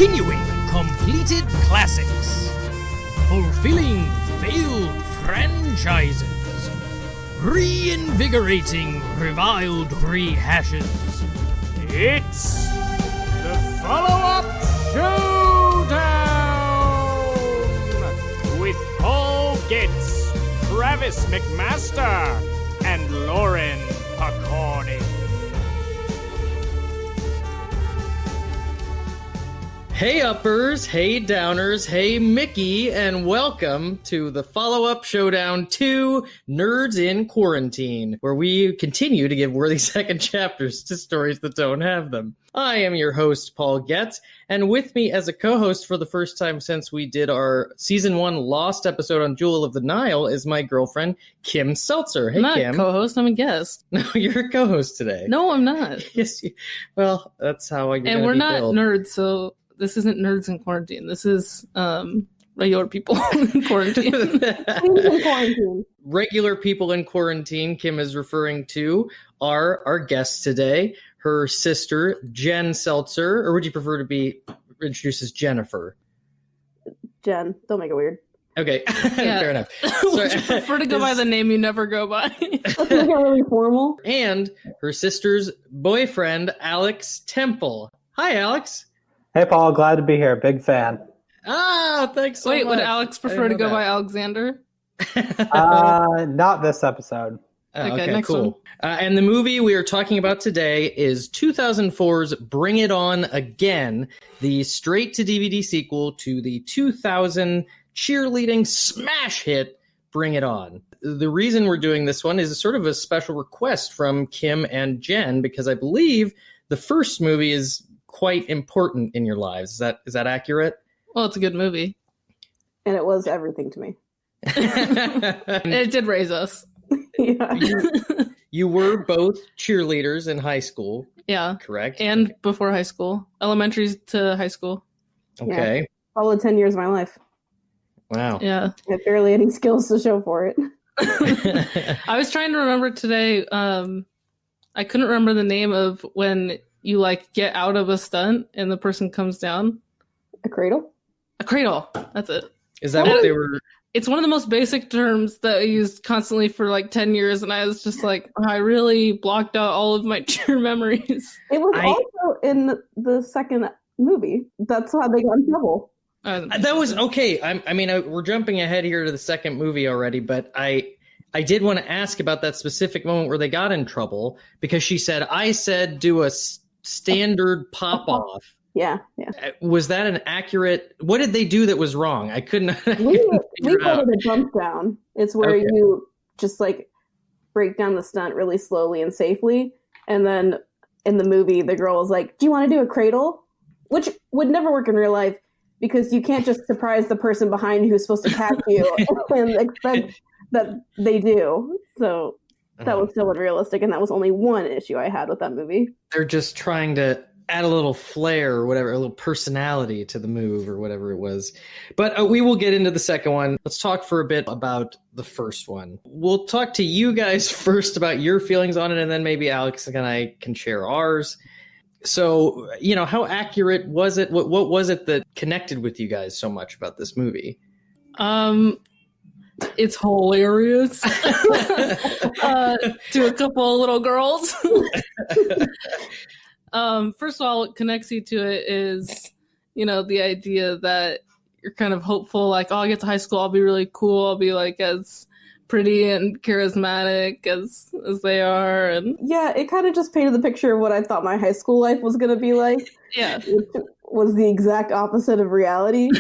Continuing completed classics. Fulfilling failed franchises. Reinvigorating reviled rehashes. It's the follow-up Showdown! With Paul Getz, Travis McMaster, and Lauren Pacorni. Hey uppers, hey downers, hey Mickey, and welcome to the follow-up Showdown 2 Nerds in Quarantine, where we continue to give worthy second chapters to stories that don't have them. I am your host, Paul Getz, and with me as a co-host for the first time since we did our Season 1 Lost episode on Jewel of the Nile is my girlfriend, Kim Seltzer. Hey, I'm not Kim. a co-host, I'm a guest. No, you're a co-host today. No, I'm not. Yes, well, that's how you're And we're not billed. nerds, so this isn't Nerds in Quarantine. This is regular people in quarantine. Regular people in quarantine, Kim is referring to, are our guests today. Her sister, Jen Seltzer, or would you prefer to be introduced as Jennifer? Jen, don't make it weird. Okay, fair enough. Would you prefer to go by the name you never go by? Let's make it really formal. And her sister's boyfriend, Alex Tempel. Hi, Alex. Hey, Paul. Glad to be here. Big fan. Ah, thanks so Wait, much. would Alex prefer to go by Alexander? Not this episode. Okay, next cool. one. And the movie we are talking about today is 2004's Bring It On Again, the straight-to-DVD sequel to the 2000 cheerleading smash hit Bring It On. The reason we're doing this one is a sort of a special request from Kim and Jen, because I believe the first movie is quite important in your lives. Is that accurate? Well, it's a good movie. And it was everything to me. It did raise us. Yeah. You were both cheerleaders in high school, Yeah. correct? And before high school. Elementary to high school. Okay. Followed 10 years of my life. Wow. Yeah. I had barely any skills to show for it. I was trying to remember today. I couldn't remember the name of when you get out of a stunt and the person comes down. A cradle? A cradle. That's it. Is that what they were? It's one of the most basic terms that I used constantly for 10 years, and I was just I really blocked out all of my cheer memories. It was also in the second movie. That's how they got in trouble. That was okay. We're jumping ahead here to the second movie already, but I did want to ask about that specific moment where they got in trouble, because she said, I said do a standard pop-off. Yeah. Was that an accurate... What did they do that was wrong? I couldn't We called it a jump down. It's where you just break down the stunt really slowly and safely. And then in the movie, the girl was like, do you want to do a cradle? Which would never work in real life, because you can't just surprise the person behind you who's supposed to catch you and expect that they do. So that was still unrealistic, and that was only one issue I had with that movie. They're just trying to add a little flair or whatever, a little personality to the move or whatever it was. But we will get into the second one. Let's talk for a bit about the first one. We'll talk to you guys first about your feelings on it, and then maybe Alex and I can share ours. So, how accurate was it? What was it that connected with you guys so much about this movie? It's hilarious to a couple of little girls. First of all, what connects you to it is, the idea that you're kind of hopeful, I'll get to high school, I'll be really cool, I'll be as pretty and charismatic as they are. And yeah, it kind of just painted the picture of what I thought my high school life was going to be like. Yeah. Which was the exact opposite of reality.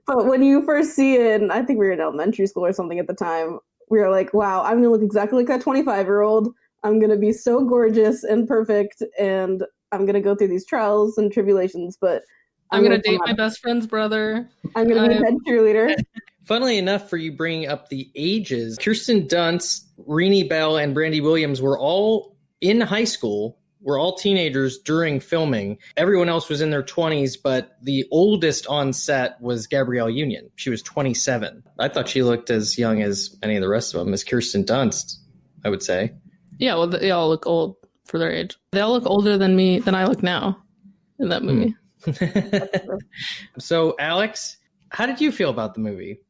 But when you first see it, and I think we were in elementary school or something at the time, we were like, wow, I'm going to look exactly like that 25-year-old. I'm going to be so gorgeous and perfect, and I'm going to go through these trials and tribulations, but I'm going to date my best friend's brother. I'm going to be a head cheerleader. Funnily enough, for you bringing up the ages, Kirsten Dunst, Renee Bell, and Brandy Williams were all in high school. We're all teenagers during filming. Everyone else was in their 20s, but the oldest on set was Gabrielle Union. She was 27. I thought she looked as young as any of the rest of them, as Kirsten Dunst, I would say. Yeah, well, they all look old for their age. They all look older than I look now in that movie. So, Alex, how did you feel about the movie?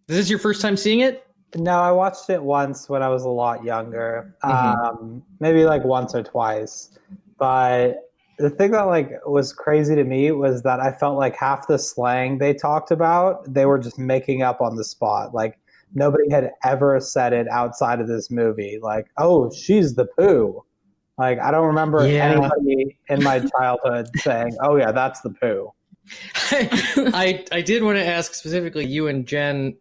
Is this your first time seeing it? No, I watched it once when I was a lot younger, maybe like once or twice. But the thing that like was crazy to me was that I felt like half the slang they talked about, they were just making up on the spot. Like nobody had ever said it outside of this movie. Like, oh, she's the poo. Like I don't remember anybody in my childhood saying, oh yeah, that's the poo. I did want to ask specifically you and Jen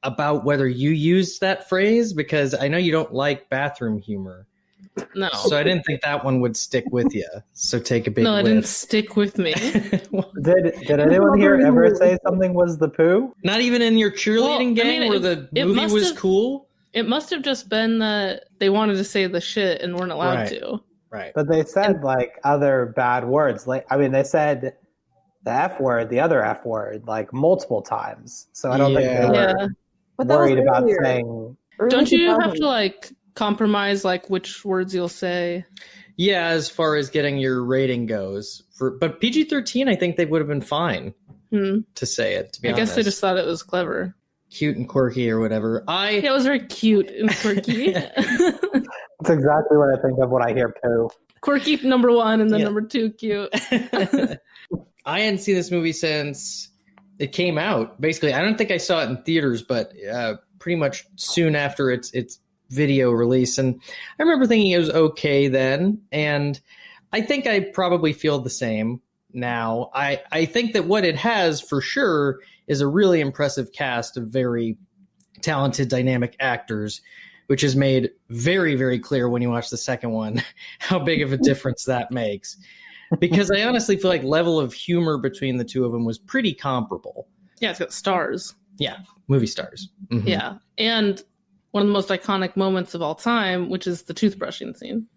about whether you used that phrase, because I know you don't like bathroom humor. No. So I didn't think that one would stick with you. So take a big No, it whiff. didn't stick with me. Did anyone here ever say something was the poo? Not even in your cheerleading gang where the movie was cool? It must have just been that they wanted to say the shit and weren't allowed to. Right. But they said like other bad words. Like I mean, they said the F word, the other F word, like multiple times. So I don't think they were worried about saying. Don't you have to like compromise like which words you'll say? Yeah, as far as getting your rating goes. But PG-13, I think they would have been fine to say it, to be honest. I guess they just thought it was clever. Cute and quirky or whatever. Yeah, it was very cute and quirky. That's exactly what I think of when I hear poo. Quirky number one and then number two cute. I hadn't seen this movie since it came out. Basically, I don't think I saw it in theaters, but pretty much soon after its video release. And I remember thinking it was okay then. And I think I probably feel the same now. I think that what it has for sure is a really impressive cast of very talented, dynamic actors, which is made very, very clear when you watch the second one, how big of a difference that makes. Because I honestly feel like level of humor between the two of them was pretty comparable. Yeah, it's got stars. Yeah, movie stars. Mm-hmm. Yeah, and one of the most iconic moments of all time, which is the toothbrushing scene.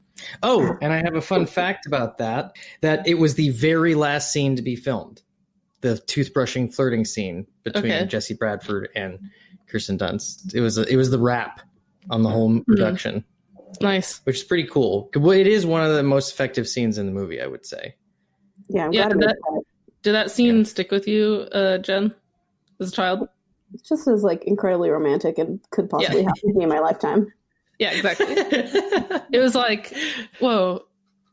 Oh, and I have a fun fact about that it was the very last scene to be filmed. The toothbrushing flirting scene between Jesse Bradford and Kirsten Dunst. It was the wrap on the whole production. Nice. Which is pretty cool. It is one of the most effective scenes in the movie, I would say. Yeah, I'm glad did that scene stick with you, Jen, as a child? It just is like incredibly romantic and could possibly happen to me in my lifetime. Yeah, exactly. It was like, whoa,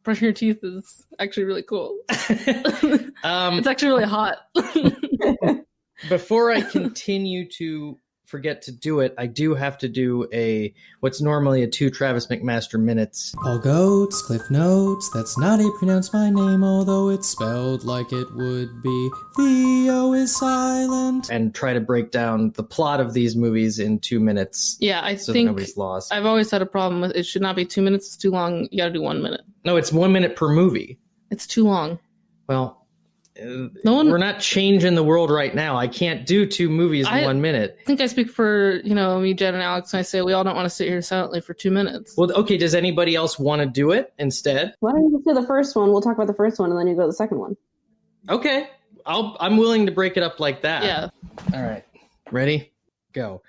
brushing your teeth is actually really cool. It's actually really hot. Before I continue to forget to do it, I do have to do what's normally a 2 Travis McMaster minutes. All goats, cliff notes, that's not how you pronounce my name, although it's spelled like it would be. The O is silent. And try to break down the plot of these movies in 2 minutes. Yeah, I so think nobody's lost. I've always had a problem with it. Should not be 2 minutes. It's too long. You gotta do 1 minute. No, it's 1 minute per movie. It's too long. Well, we're not changing the world right now. I can't do 2 movies in 1 minute. I think I speak for, me, Jen, and Alex, when I say we all don't want to sit here silently for 2 minutes. Well, okay, does anybody else want to do it instead? Why don't you just do the first one? We'll talk about the first one, and then you go to the second one. Okay. I'm willing to break it up like that. Yeah. All right. Ready? Go.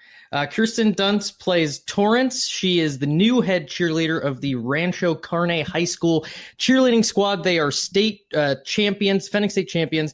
Kirsten Dunst plays Torrance. She is the new head cheerleader of the Rancho Carne High School cheerleading squad. They are state champions, defending state champions.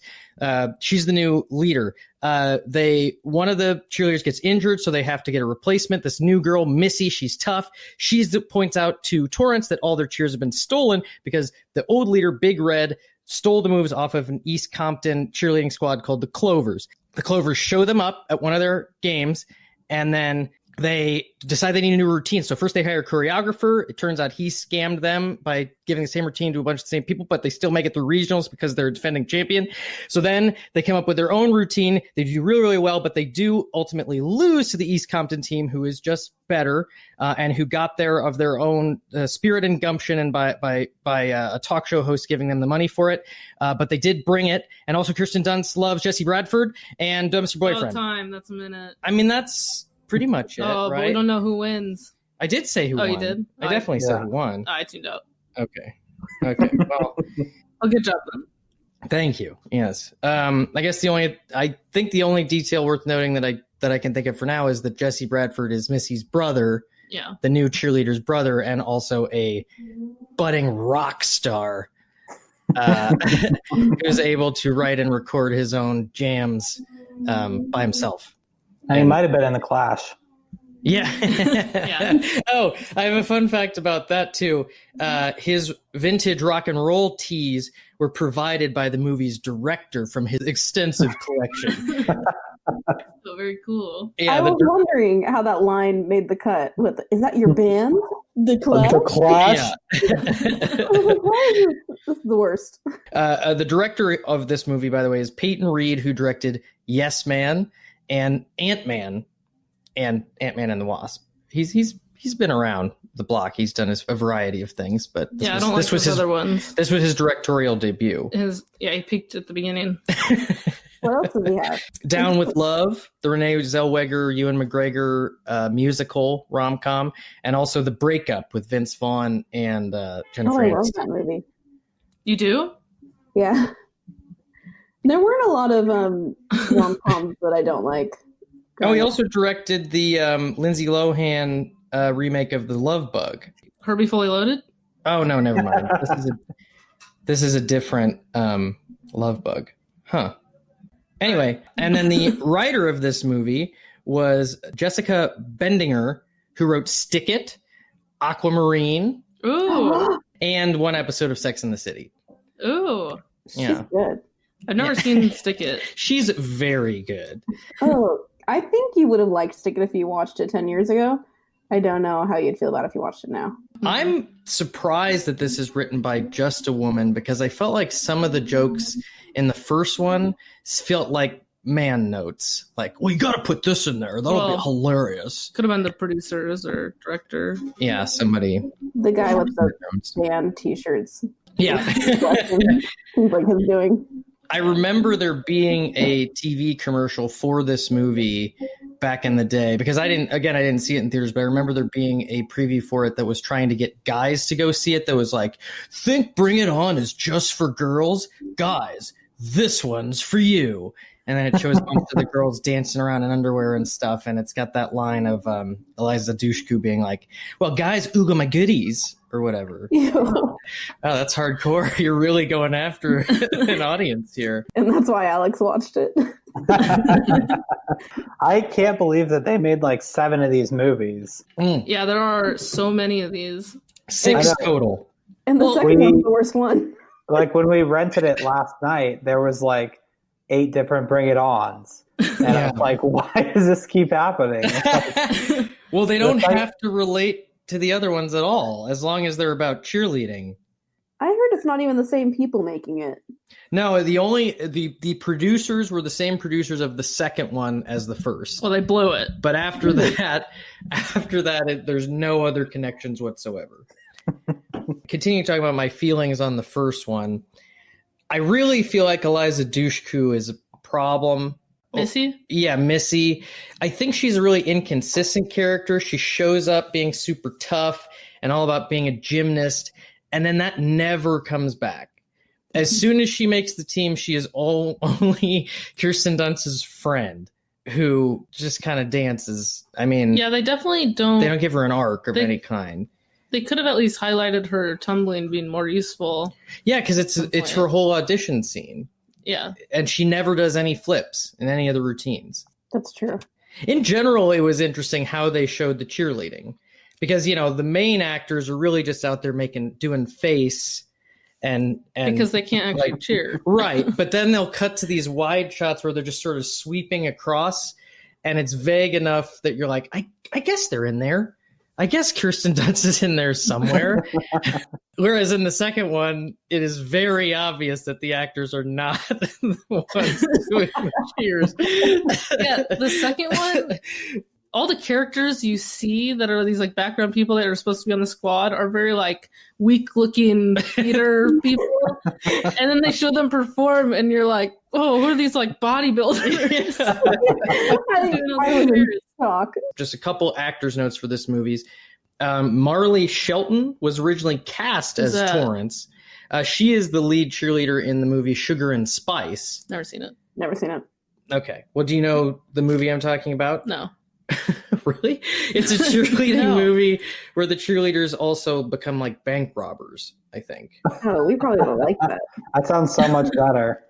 She's the new leader. One of the cheerleaders gets injured, so they have to get a replacement. This new girl, Missy, she's tough. She points out to Torrance that all their cheers have been stolen because the old leader, Big Red, stole the moves off of an East Compton cheerleading squad called the Clovers. The Clovers show them up at one of their games, and then they decide they need a new routine. So first they hire a choreographer. It turns out he scammed them by giving the same routine to a bunch of the same people, but they still make it through regionals because they're a defending champion. So then they come up with their own routine. They do really, really well, but they do ultimately lose to the East Compton team, who is just better and who got there of their own spirit and gumption and by a talk show host giving them the money for it. But they did bring it. And also Kirsten Dunst loves Jesse Bradford and Mr. Boyfriend. Time. That's a minute. I mean, that's pretty much it, right? But we don't know who wins. I did say who won. Oh, you did? I definitely said who won. I tuned out. Okay. Well, good job then. Thank you. Yes. I think the only detail worth noting that I can think of for now is that Jesse Bradford is Missy's brother. Yeah. The new cheerleader's brother, and also a budding rock star. He was able to write and record his own jams by himself. And he might have been in the Clash. Yeah. Yeah. Oh, I have a fun fact about that too. His vintage rock and roll tees were provided by the movie's director from his extensive collection. So very cool. Yeah, I was wondering how that line made the cut. Is that your band? The Clash? The Clash? Yeah. I was like, why is this is the worst? The director of this movie, by the way, is Peyton Reed, who directed Yes Man and Ant-Man and Ant-Man and the Wasp. He's been around the block. He's done a variety of things, but this was his other ones. This was his directorial debut. He peaked at the beginning. What else does he have? Down with Love, the Renee Zellweger, Ewan McGregor musical rom-com, and also The Breakup with Vince Vaughn and Jennifer I love Aniston. that movie. You do? Yeah. There weren't a lot of rom-coms that I don't like. Oh, he also directed the Lindsay Lohan remake of The Love Bug. Herbie Fully Loaded? Oh, no, never mind. This is a different Love Bug. Huh. Anyway, and then the writer of this movie was Jessica Bendinger, who wrote Stick It, Aquamarine, Ooh. and one episode of Sex and the City. Ooh. Yeah. She's good. I've never seen Stick It. She's very good. Oh, I think you would have liked Stick It if you watched it 10 years ago. I don't know how you'd feel about it if you watched it now. I'm surprised that this is written by just a woman because I felt like some of the jokes in the first one felt like man notes. Like, well, you got to put this in there. That'll be hilarious. Could have been the producers or director. Yeah, somebody. The guy with the band t-shirts. Yeah. Seems like his doing. I remember there being a TV commercial for this movie back in the day because I didn't see it in theaters, but I remember there being a preview for it that was trying to get guys to go see it. That was like, think Bring It On is just for girls. Guys, this one's for you. And then it shows a bunch of the girls dancing around in underwear and stuff. And it's got that line of Eliza Dushku being like, well, guys, ooga my goodies or whatever. Oh, that's hardcore. You're really going after an audience here. And that's why Alex watched it. I can't believe that they made like 7 of these movies. Yeah, there are so many of these. 6 total. And the second one's the worst one. Like when we rented it last night, there was like 8 different Bring It Ons. And I was like, why does this keep happening? Well, they don't have to relate to the other ones at all, as long as they're about cheerleading. I heard it's not even the same people making it. No, the producers were the same producers of the second one as the first. Well, they blew it. But after that, there's no other connections whatsoever. Continuing talking about my feelings on the first one, I really feel like Eliza Dushku is a problem. Missy? Yeah, Missy. I think she's a really inconsistent character. She shows up being super tough and all about being a gymnast, and then that never comes back. As soon as she makes the team, she is only Kirsten Dunst's friend who just kind of dances. I mean, yeah, they definitely don't. They don't give her an arc of any kind. They could have at least highlighted her tumbling being more useful. Yeah, because it's her whole audition scene. Yeah. And she never does any flips in any of the routines. That's true. In general, it was interesting how they showed the cheerleading. Because, the main actors are really just out there doing face and because they can't actually cheer. Right. But then they'll cut to these wide shots where they're just sort of sweeping across, and it's vague enough that you're like, I guess they're in there. I guess Kirsten Dunst is in there somewhere. Whereas in the second one, it is very obvious that the actors are not the ones doing the cheers. Yeah, the second one, all the characters you see that are these like background people that are supposed to be on the squad are very like weak looking theater people. And then they show them perform and you're like, oh, who are these like bodybuilders? I was in shock. Just a couple actors notes for this movie. Marley Shelton was originally cast as Torrance. She is the lead cheerleader in the movie Sugar and Spice. Never seen it. Never seen it. Okay. Well, do you know the movie I'm talking about? No. Really? It's a cheerleading movie where the cheerleaders also become like bank robbers, I think. Oh, we probably don't like that. That sounds so much better.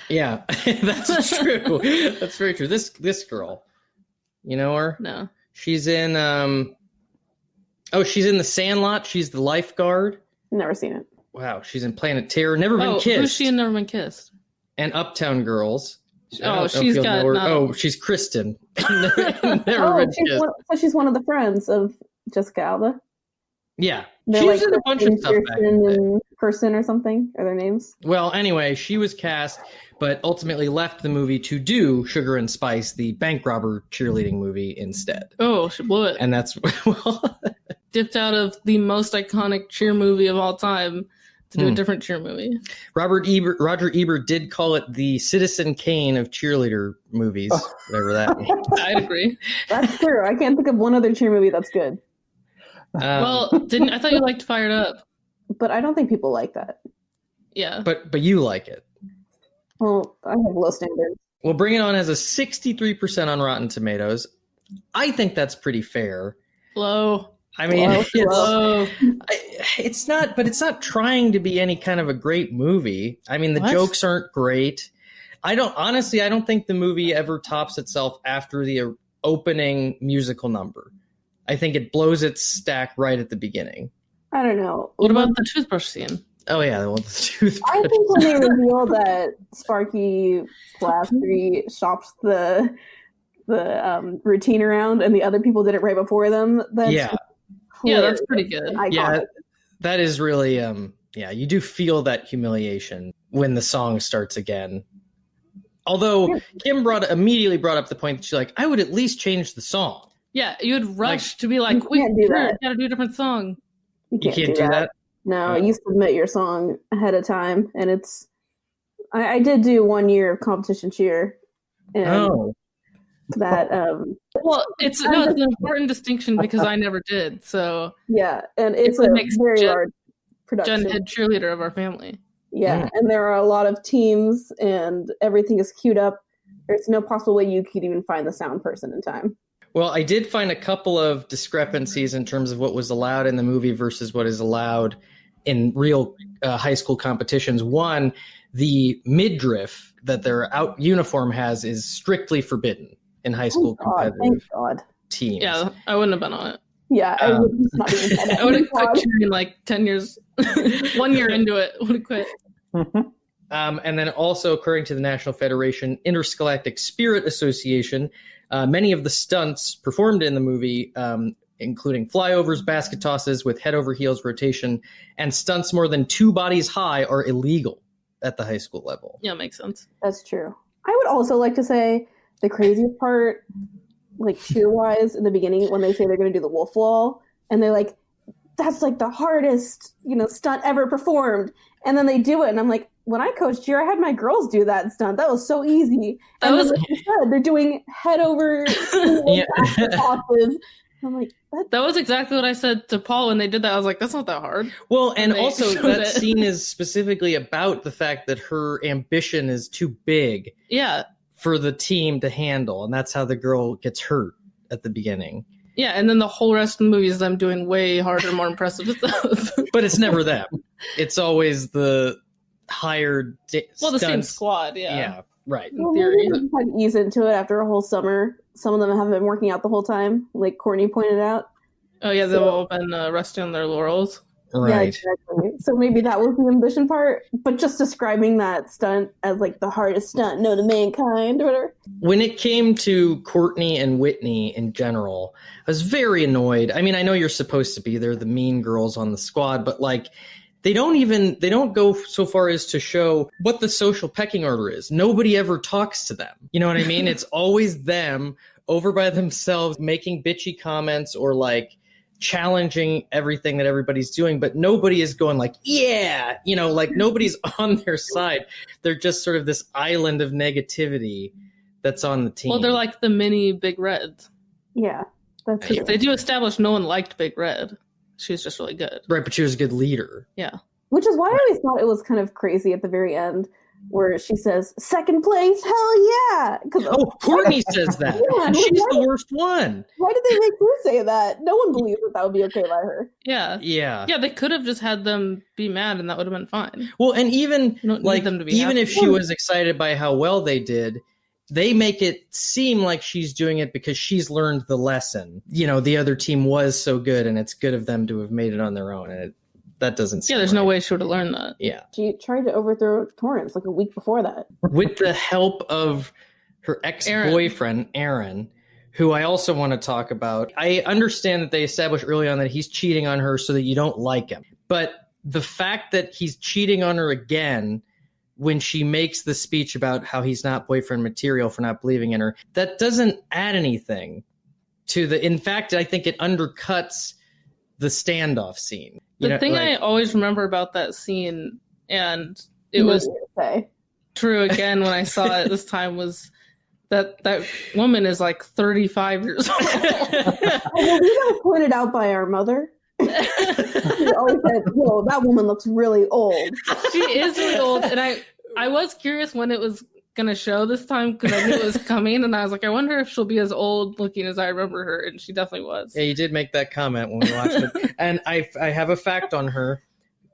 Yeah, that's true. That's very true. This girl, you know her? No. She's in she's in The Sandlot. She's the lifeguard. Never seen it. Wow, she's in Planet Terror. Never Been Kissed. Who's she in Never Been Kissed? And Uptown Girls. She's Kristen. She's one of the friends of Jessica Alba. Yeah, They're she's like in a bunch of stuff back in the day. and Person or something are their names. Well, anyway, she was cast, but ultimately left the movie to do Sugar and Spice, the bank robber cheerleading movie, instead. Oh, she blew it. And that's Dipped out of the most iconic cheer movie of all time to do a different cheer movie. Roger Ebert did call it the Citizen Kane of cheerleader movies, whatever that means. I'd agree. That's true. I can't think of one other cheer movie that's good. I thought you liked Fired Up. But I don't think people like that. Yeah. But you like it. Well, I have low standards. Well, Bring It On has a 63% on Rotten Tomatoes. I think that's pretty fair. Low. I mean, low. it's not trying to be any kind of a great movie. I mean, the jokes aren't great. I don't think the movie ever tops itself after the opening musical number. I think it blows its stack right at the beginning. I don't know. What about the toothbrush scene? Oh yeah, the toothbrush. I think when they reveal that Sparky /3 shops the routine around and the other people did it right before them, that's pretty good. Yeah, that is really you do feel that humiliation when the song starts again. Although Kim immediately brought up the point that she's like, I would at least change the song. Yeah, you'd rush to be like, wait, you gotta do a different song. You can't do that. No, Oh. you submit your song ahead of time, and it's. I did do 1 year of competition cheer, and that. Well, it's an important distinction because I never did. So yeah, and it's a very large production. Jen head cheerleader of our family. Yeah, and there are a lot of teams, and everything is queued up. There's no possible way you could even find the sound person in time. Well, I did find a couple of discrepancies in terms of what was allowed in the movie versus what is allowed in real high school competitions. One, the midriff that their out uniform has is strictly forbidden in high school competitive teams. Yeah, I wouldn't have been on it. Yeah, I would not even. I would have quit cheering like 10 years. 1 year into it, would have quit. And then also, according to the National Federation Interscholastic Spirit Association, many of the stunts performed in the movie, including flyovers, basket tosses with head over heels rotation, and stunts more than 2 bodies high, are illegal at the high school level. Yeah, makes sense. That's true. I would also like to say the craziest part, like cheer-wise, in the beginning when they say they're going to do the wolf wall, and they're like, that's like the hardest, stunt ever performed. And then they do it, and I'm like, when I coached cheer, I had my girls do that stunt. That was so easy. And like you said, they're doing head over tosses. I'm like, that was exactly what I said to Paul when they did that. I was like, that's not that hard. Well, and also that scene is specifically about the fact that her ambition is too big. Yeah. For the team to handle, and that's how the girl gets hurt at the beginning. Yeah, and then the whole rest of the movie is them doing way harder, more impressive stuff. But it's never them. It's always the hired the same squad, yeah. Yeah, right. Well, maybe they had to ease into it after a whole summer. Some of them haven't been working out the whole time, like Courtney pointed out. Oh, yeah, they've all been resting on their laurels. Right. Yeah, exactly. So maybe that was the ambition part, but just describing that stunt as like the hardest stunt known to mankind or whatever. When it came to Courtney and Whitney in general, I was very annoyed. I mean, I know you're supposed to be. They're the mean girls on the squad, but like they don't go so far as to show what the social pecking order is. Nobody ever talks to them. You know what I mean? It's always them over by themselves making bitchy comments or like challenging everything that everybody's doing, but nobody is going like, yeah, like nobody's on their side. They're just sort of this island of negativity that's on the team. Well, they're like the mini Big Red. Yeah, that's true. They do establish no one liked Big Red. She was just really good. Right, but she was a good leader. Yeah. Which is why I always thought it was kind of crazy at the very end where she says, "Second place, hell yeah!" Courtney says that. Yeah, and she's the worst one. Why did they make her say that? No one believes that would be okay by her. Yeah. Yeah. They could have just had them be mad and that would have been fine. Well, and even like them to be even happy. if she was excited by how well they did, they make it seem like she's doing it because she's learned the lesson. The other team was so good, and it's good of them to have made it on their own. And that doesn't seem there's right. no way she would have learned that. Yeah. She tried to overthrow Torrance like a week before that. With the help of her ex-boyfriend, Aaron, who I also want to talk about. I understand that they established early on that he's cheating on her so that you don't like him. But the fact that he's cheating on her again when she makes the speech about how he's not boyfriend material for not believing in her, that doesn't add anything to the... In fact, I think it undercuts the standoff scene. The thing I always remember about that scene, and it was true again when I saw it this time, was that woman is like 35 years old. That was pointed out by our mother. She always said, "Whoa, that woman looks really old." She is really old, and I was curious when it was gonna show this time because I knew it was coming, and I was like, I wonder if she'll be as old looking as I remember her, and she definitely was. Yeah, you did make that comment when we watched it, and I have a fact on her.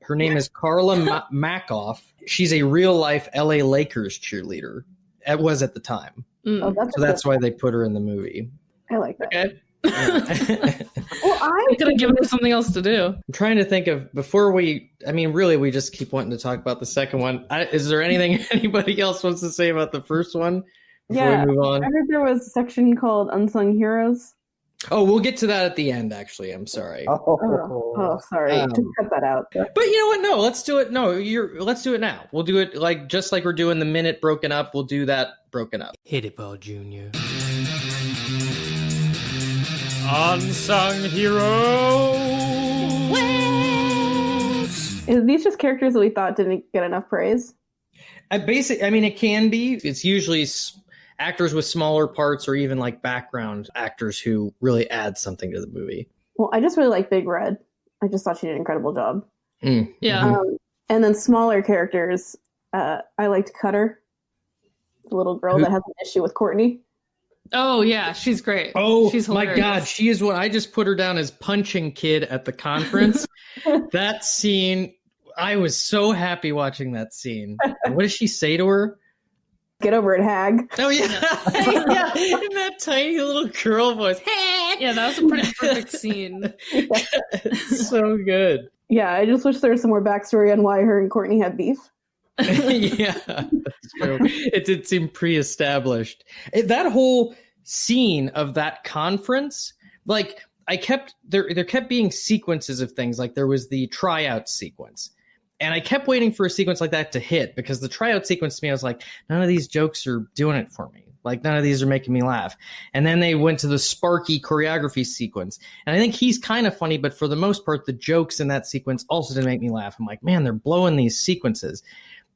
Her name is Carla Makoff. She's a real life LA Lakers cheerleader. It was at the time, Oh, that's why they put her in the movie. I like that. Okay. Well, I could have given her something else to do. I'm trying to think of really, we just keep wanting to talk about the second one. Is there anything anybody else wants to say about the first one before we move on? I heard there was a section called Unsung Heroes. Oh, we'll get to that at the end, actually. I'm sorry. Oh, sorry. Just cut that out. But you know what? No, let's do it. No, let's do it now. We'll do it just like we're doing the minute broken up. We'll do that broken up. Hit it, Ball Jr. Unsung heroes. Is these just characters that we thought didn't get enough praise? It can be. It's usually actors with smaller parts or even like background actors who really add something to the movie. Well, I just really like Big Red. I just thought she did an incredible job. Yeah. And then smaller characters, I liked Cutter, the little girl that has an issue with Courtney. Oh, yeah, she's great. Oh, she's my hilarious. God. She is what I just put her down as punching kid at the conference. That scene, I was so happy watching that scene. What does she say to her? Get over it, hag. Oh, yeah. Yeah. In that tiny little girl voice. Yeah, that was a pretty perfect scene. So good. Yeah, I just wish there was some more backstory on why her and Courtney had beef. Yeah, that's true. It did seem pre-established. That whole scene of that conference, like there kept being sequences of things. Like there was the tryout sequence, and I kept waiting for a sequence like that to hit because the tryout sequence to me, I was like, none of these jokes are doing it for me. Like none of these are making me laugh. And then they went to the Sparky choreography sequence, and I think he's kind of funny, but for the most part, the jokes in that sequence also didn't make me laugh. I'm like, man, they're blowing these sequences.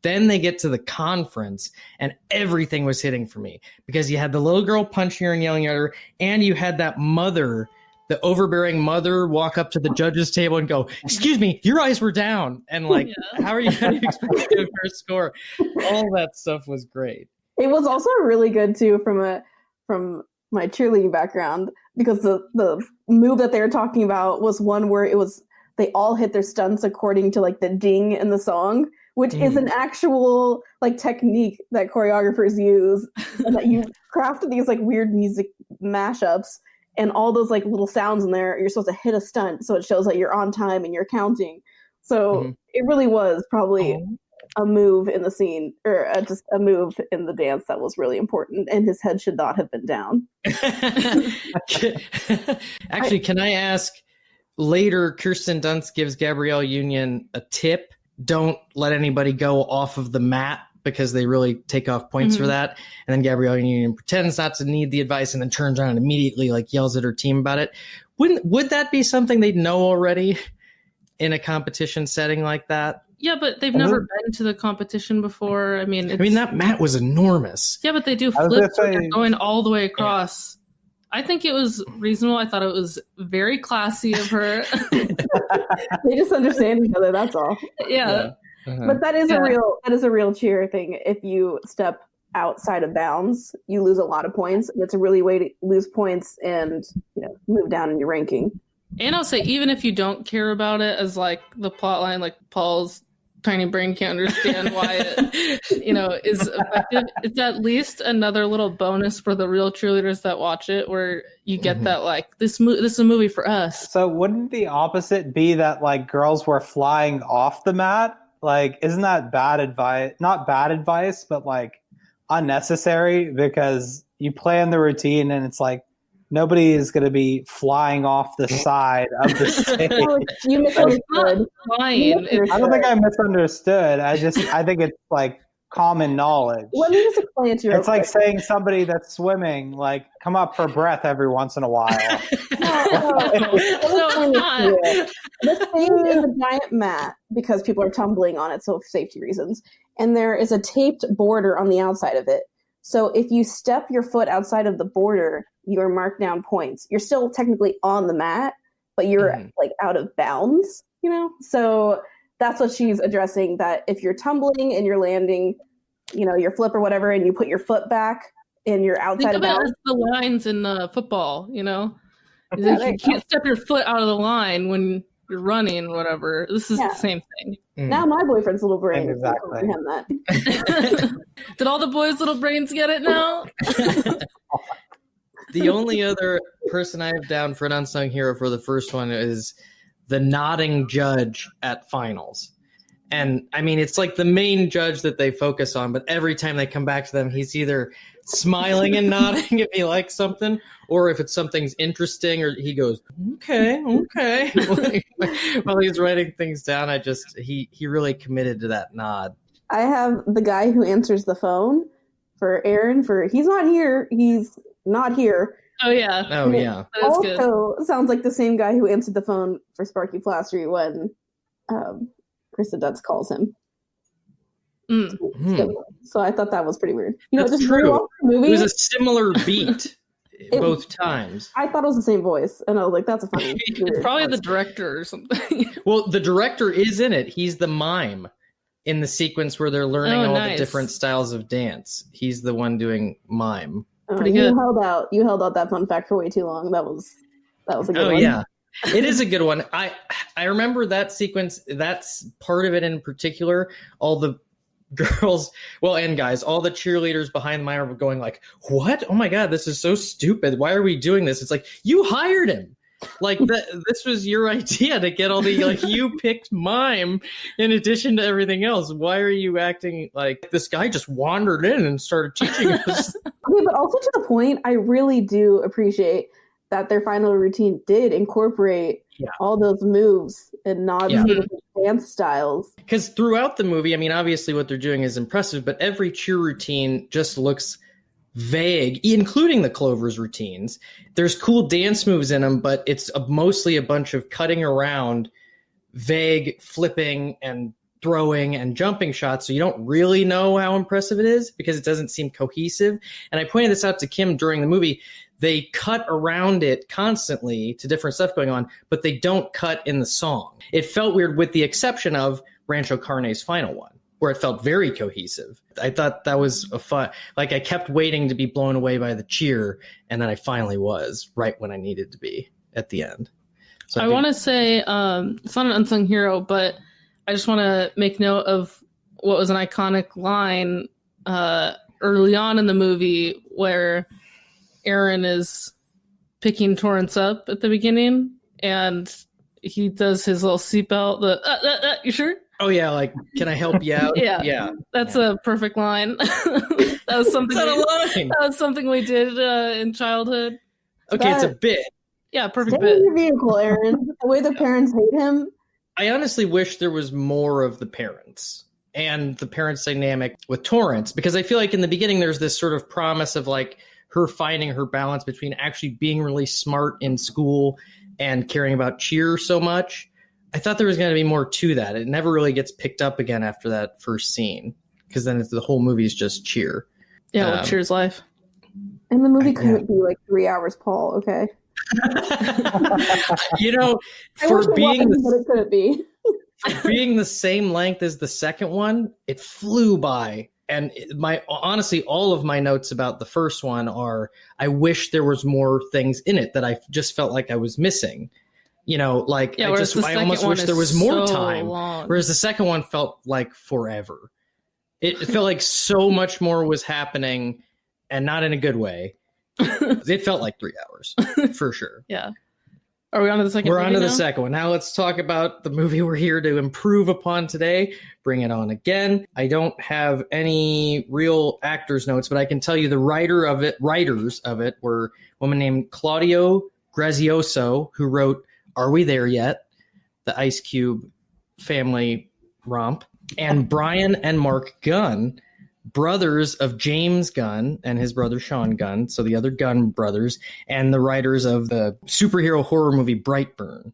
Then they get to the conference and everything was hitting for me because you had the little girl punching her and yelling at her, and you had that mother, the overbearing mother, walk up to the judges table and go, "Excuse me, your eyes were down." And like, how are you going to expect to give her a score? All that stuff was great. It was also really good too from my cheerleading background because the move that they were talking about was one where they all hit their stunts according to like the ding in the song, which is an actual like technique that choreographers use, and that you craft these like weird music mashups, and all those like little sounds in there, you're supposed to hit a stunt so it shows that you're on time and you're counting. So it really was probably a move in the scene, or just a move in the dance that was really important, and his head should not have been down. Actually, can I ask, later Kirsten Dunst gives Gabrielle Union a tip: don't let anybody go off of the mat because they really take off points for that. And then Gabrielle Union pretends not to need the advice and then turns around and immediately like yells at her team about it. Would that be something they'd know already in a competition setting like that? Yeah, but they've never been to the competition before. I mean, that mat was enormous. Yeah, but they do flips where they're going all the way across. Yeah. I think it was reasonable. I thought it was very classy of her. They just understand each other, that's all. Yeah. But that is a real cheer thing. If you step outside of bounds, you lose a lot of points. It's a really way to lose points and move down in your ranking. And I'll say, even if you don't care about it as like the plot line, like Paul's tiny brain can't understand why it, is effective, it's at least another little bonus for the real cheerleaders that watch it, where you get that like this is a movie for us. So wouldn't the opposite be that like girls were flying off the mat? Like, isn't that bad advice? Not bad advice, but like unnecessary, because you plan the routine and it's like nobody is going to be flying off the side of the stage. You misunderstood. I don't think I misunderstood. I think it's like common knowledge. Let me just explain it to you. It's like saying somebody that's swimming, like, come up for breath every once in a while. The thing is a giant mat because people are tumbling on it, so safety reasons. And there is a taped border on the outside of it. So if you step your foot outside of the border, you are marked down points. You're still technically on the mat, but you're like out of bounds, So that's what she's addressing, that if you're tumbling and you're landing, your flip or whatever, and you put your foot back and you're outside of bounds. The lines in football, you can't step your foot out of the line when you're running, whatever. This is the same thing. Now my boyfriend's little brain exactly him that. Did all the boys' little brains get it now? The only other person I have down for an unsung hero for the first one is the nodding judge at finals. And I mean, it's like the main judge that they focus on, but every time they come back to them, he's either smiling and nodding if he likes something, or if it's something's interesting, or he goes, okay. While he's writing things down, he really committed to that nod. I have the guy who answers the phone for Aaron he's not here. He's not here. Oh, yeah. Oh, yeah. That is good. Also sounds like the same guy who answered the phone for Sparky Plastery when Krista Dutz calls him. So I thought that was pretty weird. That's just true. Movie, it was a similar beat both times. I thought it was the same voice, and I was like, that's a funny. It's probably the director or something. Well, the director is in it. He's the mime in the sequence where they're learning all the different styles of dance. He's the one doing mime. Pretty good. You held out that fun fact for way too long. That was a good one. Oh yeah, it is a good one. I remember that sequence. That's part of it in particular. All the girls, and guys, all the cheerleaders behind the mime were going like, "What? Oh my god, this is so stupid. Why are we doing this?" It's like, you hired him. Like this was your idea to get all the you picked mime in addition to everything else. Why are you acting like this guy just wandered in and started teaching us? Okay, but also to the point, I really do appreciate that their final routine did incorporate all those moves and nods to the dance styles. Because throughout the movie, I mean, obviously what they're doing is impressive, but every cheer routine just looks vague, including the Clover's routines. There's cool dance moves in them, but it's mostly a bunch of cutting around, vague flipping and throwing and jumping shots, so you don't really know how impressive it is because it doesn't seem cohesive. And I pointed this out to Kim during the movie. They cut around it constantly to different stuff going on, but they don't cut in the song. It felt weird with the exception of Rancho Carne's final one, where it felt very cohesive. I thought that was a fun, like I kept waiting to be blown away by the cheer, and then I finally was right when I needed to be at the end. So I want to say, it's not an unsung hero, but I just want to make note of what was an iconic line early on in the movie where Aaron is picking Torrance up at the beginning, and he does his little seatbelt, you sure? Oh yeah, like, can I help you out? Yeah. That's a perfect line. That was something. That was something we did in childhood. Okay, it's a bit. Yeah, perfect bit. Stay in your vehicle, Aaron. The way the parents hate him. I honestly wish there was more of the parents and the parents' dynamic with Torrance, because I feel like in the beginning there's this sort of promise of like her finding her balance between actually being really smart in school and caring about cheer so much. I thought there was going to be more to that. It never really gets picked up again after that first scene, because then the whole movie is just cheer. Yeah, Cheer's life. And the movie couldn't be like 3 hours, Paul, okay? For being but it couldn't be. for being the same length as the second one, it flew by. And honestly, all of my notes about the first one are, I wish there was more things in it that I just felt like I was missing. You know, like I almost wish there was more time. Long. Whereas the second one felt like forever. It felt like so much more was happening, and not in a good way. It felt like 3 hours for sure. Yeah. Are we on to the second? We're on to the second one. Now let's talk about the movie we're here to improve upon today. Bring it on again. I don't have any real actors' notes, but I can tell you the writers of it were a woman named Claudio Grazioso, who wrote Are We There Yet?, the Ice Cube family romp, and Brian and Mark Gunn, brothers of James Gunn and his brother Sean Gunn, so the other Gunn brothers, and the writers of the superhero horror movie Brightburn.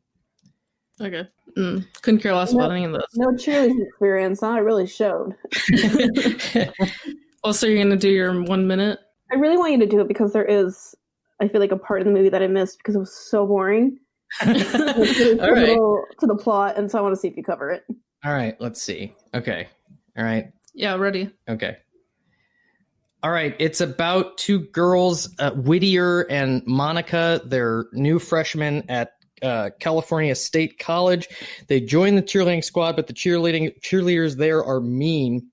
Okay. Couldn't care less about any of those. No cheerleading experience, huh? It really showed. Well, so you're going to do your 1 minute? I really want you to do it because there is, I feel like, a part of the movie that I missed because it was so boring. All right. To the plot, and so I want to see if you cover it. All right, let's see. Okay. All right. Yeah, ready. Okay. All right. It's about two girls, Whittier and Monica. They're new freshmen at California State College. They join the cheerleading squad, but the cheerleaders there are mean.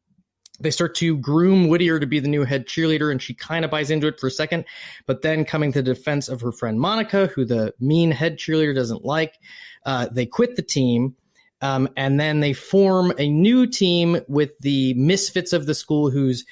They start to groom Whittier to be the new head cheerleader, and she kind of buys into it for a second. But then, coming to the defense of her friend Monica, who the mean head cheerleader doesn't like, they quit the team. And then they form a new team with the misfits of the school whose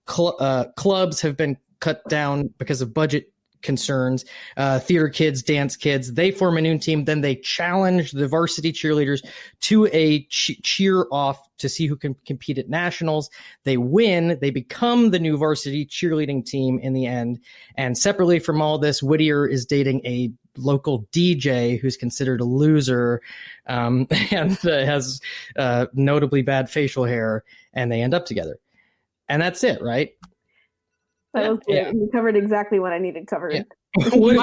clubs have been cut down because of budget concerns. Theater kids, dance kids, they form a new team. Then they challenge the varsity cheerleaders to a cheer off to see who can compete at nationals. They win. They become the new varsity cheerleading team in the end. And separately from all this, Whittier is dating a local DJ who's considered a loser and has notably bad facial hair, and they end up together. And that's it, right? That was good. Yeah. You covered exactly what I needed covered. Yeah. What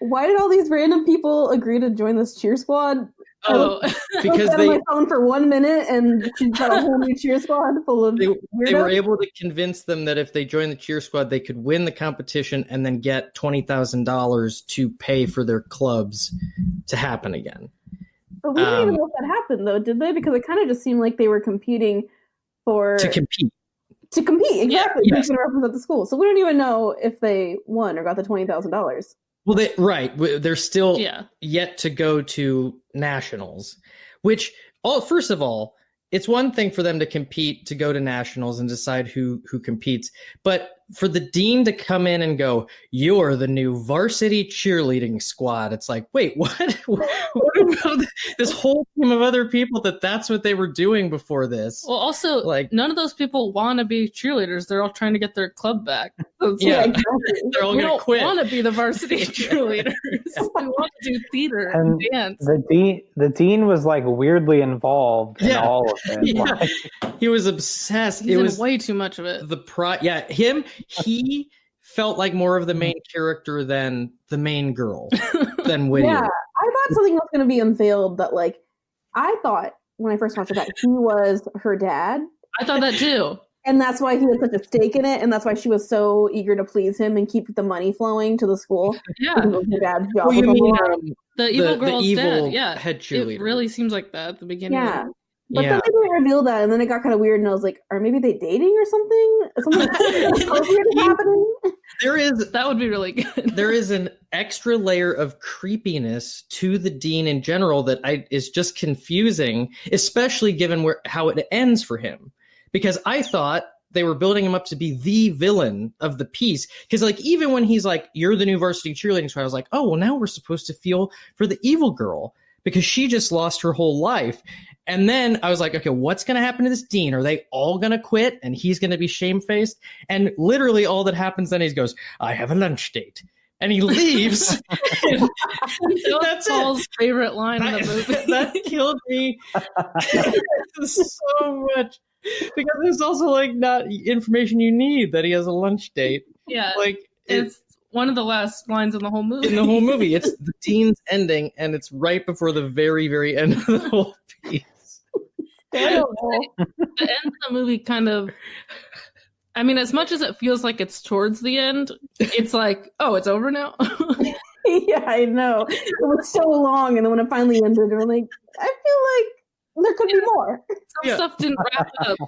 Why did all these random people agree to join this cheer squad? Oh, because I was on my phone for 1 minute, and she's got a whole new cheer squad full of they weirdos. were able to convince them that if they joined the cheer squad, they could win the competition and then get $20,000 to pay for their clubs to happen again. But we didn't even know if that happened, though, did they? Because it kind of just seemed like they were competing to compete. To compete, exactly. Yeah, yes. To represent the school. So we don't even know if they won or got the $20,000. Well, they're still yet to go to nationals, which, first of all, it's one thing for them to compete, to go to nationals and decide who competes. But for the dean to come in and go, "You're the new varsity cheerleading squad," it's like, wait, what? What about this whole team of other people that's what they were doing before this? Well, also, none of those people want to be cheerleaders. They're all trying to get their club back. So they're all going to quit. We don't want to be the varsity cheerleaders. We want to do theater and dance. The dean was weirdly involved in all of it. Yeah. He was obsessed. It was way too much of it. He felt like more of the main character than the main girl, than Whittier. Yeah, I thought something was going to be unveiled that, I thought when I first watched it that he was her dad. I thought that too. And that's why he had such a stake in it, and that's why she was so eager to please him and keep the money flowing to the school. Yeah. Her dad's job. Well, you mean, the evil girl's evil dad. Yeah. head cheerleader. It really seems like that at the beginning. Yeah. But then they didn't reveal that, and then it got kind of weird, and I was like, "Are maybe they dating or something? Something weird is happening?" That would be really good. There is an extra layer of creepiness to the dean in general that is just confusing, especially given how it ends for him. Because I thought they were building him up to be the villain of the piece. Because even when he's like, "You're the new varsity cheerleading squad," I was like, "Oh, well, now we're supposed to feel for the evil girl because she just lost her whole life." And then I was like, okay, what's going to happen to this dean? Are they all going to quit and he's going to be shamefaced? And literally all that happens then he goes, "I have a lunch date." And he leaves. That's Paul's favorite line in the movie. That killed me so much. Because there's also not information you need that he has a lunch date. Yeah. It's one of the last lines in the whole movie. In the whole movie, it's the scene's ending, and it's right before the very, very end of the whole piece. The end of the movie kind of, I mean, as much as it feels like it's towards the end, it's like, oh, it's over now. Yeah, I know. It was so long, and then when it finally ended, we're like, I feel like there could be more. Some stuff didn't wrap up.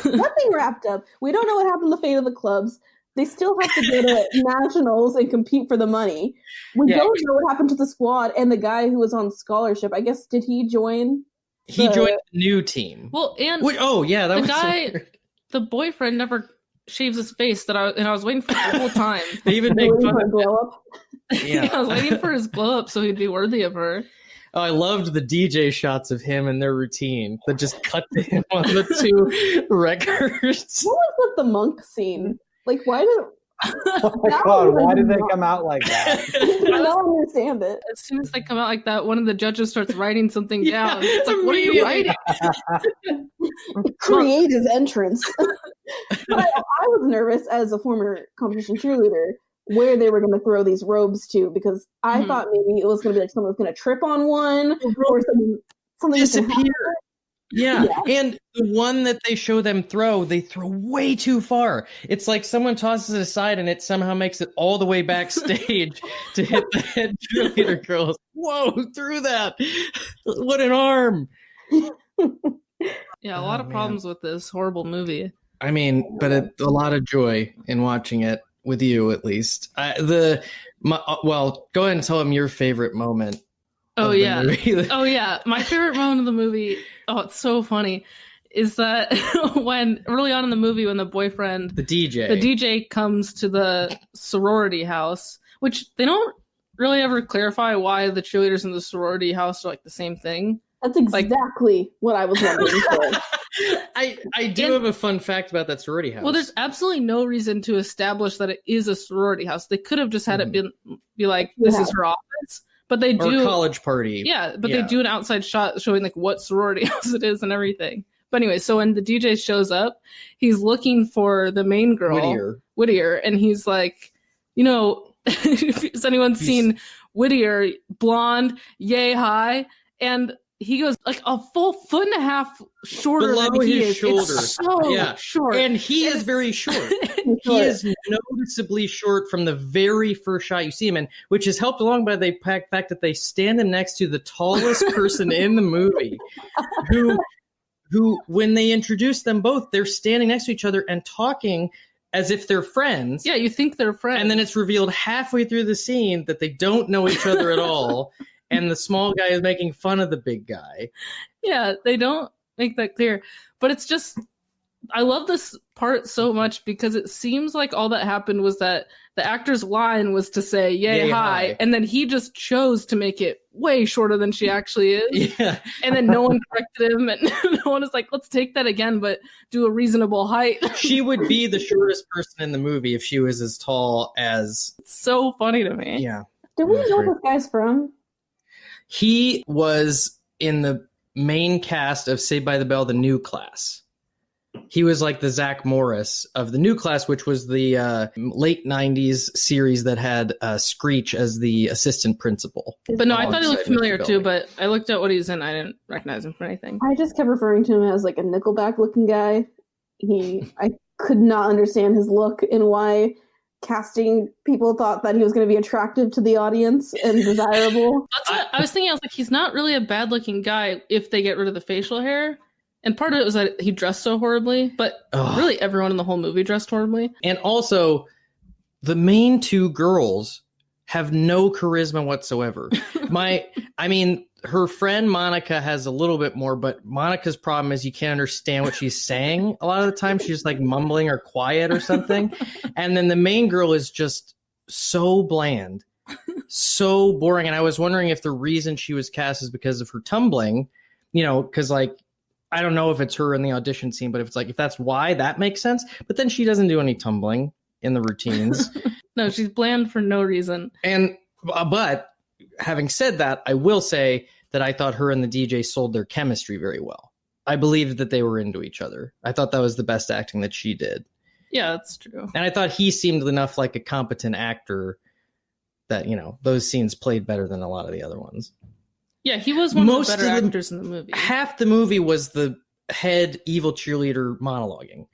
Nothing wrapped up. We don't know what happened to the fate of the clubs. They still have to go to nationals and compete for the money. We don't know what happened to the squad and the guy who was on scholarship. I guess, did he join? He joined the new team. Well, and that the was guy, so weird. the boyfriend never shaves his face. I was waiting for the whole time. They even make fun of glow up. Yeah, I was waiting for his glow up so he'd be worthy of her. Oh, I loved the DJ shots of him and their routine that just cut to him on the two records. What was with the monk scene? Like, why did? Oh my god! Why did they come out like that? I don't understand it. As soon as they come out like that, one of the judges starts writing something Yeah, down. It's like, what are you writing? Creative entrance. But I was nervous as a former competition cheerleader where they were going to throw these robes to, because I thought maybe it was going to be like someone was going to trip on one or something disappear. Yeah, and the one that they show them throw, they throw way too far. It's like someone tosses it aside and it somehow makes it all the way backstage to hit the head cheerleader girls. Whoa, threw that. What an arm. Yeah, a lot of problems with this horrible movie. I mean, but a lot of joy in watching it with you, at least. Well, go ahead and tell them your favorite moment. Oh yeah. Oh yeah. My favorite moment of the movie, oh, it's so funny, is that when early on in the movie when the boyfriend, the DJ comes to the sorority house, which they don't really ever clarify why the cheerleaders in the sorority house are like the same thing. That's exactly what I was wondering for. I do have a fun fact about that sorority house. Well, there's absolutely no reason to establish that it is a sorority house. They could have just had it be like, this is her office. But they do or college party. Yeah, but they do an outside shot showing like what sorority house it is and everything. But anyway, so when the DJ shows up, he's looking for the main girl, Whittier, and he's like, has anyone seen Whittier, blonde, yay high? And he goes like a full 1.5 feet shorter below than he his is. shoulder. It's so short. And he is very short. He is noticeably short from the very first shot you see him in, which is helped along by the fact that they stand him next to the tallest person in the movie, who when they introduce them both, they're standing next to each other and talking as if they're friends. Yeah, you think they're friends. And then it's revealed halfway through the scene that they don't know each other at all. And the small guy is making fun of the big guy. Yeah, they don't make that clear. But it's just, I love this part so much because it seems like all that happened was that the actor's line was to say, yay, hi. And then he just chose to make it way shorter than she actually is. Yeah. And then no one corrected him. And no one was like, let's take that again, but do a reasonable height. She would be the shortest person in the movie if she was as tall as... It's so funny to me. Yeah. Do we know where this guy's from? He was in the main cast of Saved by the Bell, the new class. He was like the Zach Morris of the new class, which was the late 90s series that had Screech as the assistant principal. But no, I thought he looked familiar too, but I looked at what he's in. I didn't recognize him for anything. I just kept referring to him as like a Nickelback looking guy. I could not understand his look and why casting people thought that he was going to be attractive to the audience and desirable. That's what I was thinking. I was like, he's not really a bad looking guy if they get rid of the facial hair. And part of it was that he dressed so horribly, but really everyone in the whole movie dressed horribly. And also, the main two girls have no charisma whatsoever. Her friend Monica has a little bit more, but Monica's problem is you can't understand what she's saying. A lot of the time she's just like mumbling or quiet or something. And then the main girl is just so bland, so boring. And I was wondering if the reason she was cast is because of her tumbling, because like, I don't know if it's her in the audition scene, but if that's why, that makes sense. But then she doesn't do any tumbling in the routines. No, she's bland for no reason. And, but having said that, I will say that I thought her and the DJ sold their chemistry very well. I believed that they were into each other. I thought that was the best acting that she did. Yeah, that's true. And I thought he seemed enough like a competent actor that, those scenes played better than a lot of the other ones. Yeah, he was one of the better actors in the movie. Half the movie was the head evil cheerleader monologuing.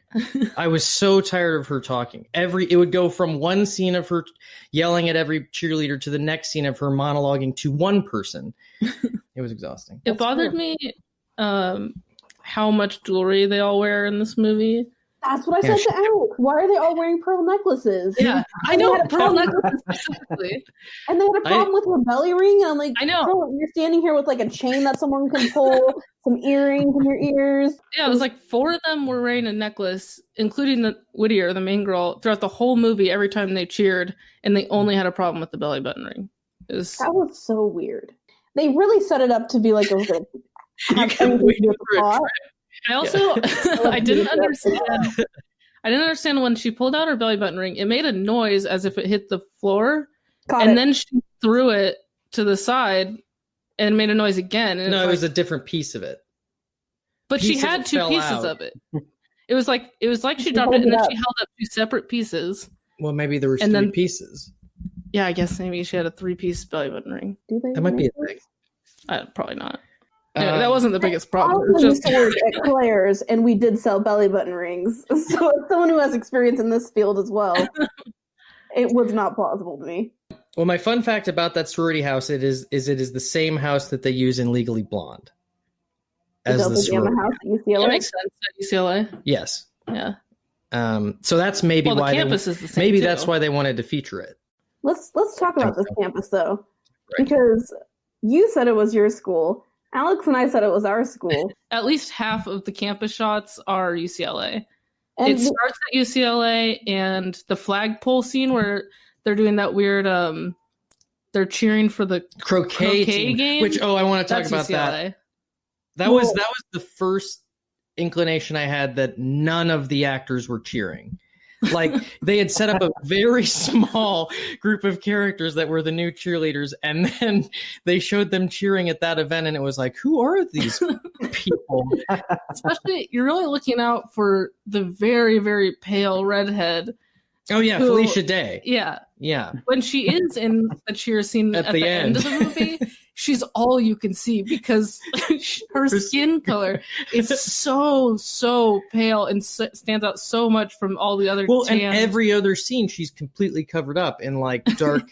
I was so tired of her talking. It would go from one scene of her yelling at every cheerleader to the next scene of her monologuing to one person. It was exhausting. It bothered me how much jewelry they all wear in this movie. That's what I said to Alex. Why are they all wearing pearl necklaces? Yeah, I know, pearl necklaces specifically. And they had a problem with her belly ring. And I'm like, I know. Girl, you're standing here with like a chain that someone can pull, some earrings in your ears. Yeah, it was like 4 of them were wearing a necklace, including the Whittier, the main girl, throughout the whole movie every time they cheered, and they only had a problem with the belly button ring. That was so weird. They really set it up to be like a I also I didn't understand. I didn't understand when she pulled out her belly button ring. It made a noise as if it hit the floor, then she threw it to the side and made a noise again. And it was a different piece of it. But she had 2 pieces of it. It was like she dropped it and then she held up 2 separate pieces. Well, maybe there were 3 pieces. Yeah, I guess maybe she had a 3-piece belly button ring. That might be a thing. Probably not. Anyway, that wasn't the biggest problem. I used to work at Claire's, and we did sell belly button rings. So, as someone who has experience in this field as well, it was not plausible to me. Well, my fun fact about that sorority house it is the same house that they use in Legally Blonde as the sorority house at UCLA. That makes sense at UCLA. Yes. Yeah. So that's maybe why the campus is the same. Maybe too. That's why they wanted to feature it. Let's talk about this campus though, because you said it was your school. Alex and I said it was our school. At least half of the campus shots are UCLA. And it starts at UCLA, and the flagpole scene where they're doing that weird, they're cheering for the croquet game. Which, I want to talk about UCLA. That was the first inclination I had that none of the actors were cheering. Like they had set up a very small group of characters that were the new cheerleaders, and then they showed them cheering at that event, and it was like, who are these people? Especially, you're really looking out for the very, very pale redhead. Oh yeah, Felicia Day. Yeah. When she is in the cheer scene at the end of the movie, she's all you can see because her skin color is so pale and stands out so much from all the other and every other scene she's completely covered up in like dark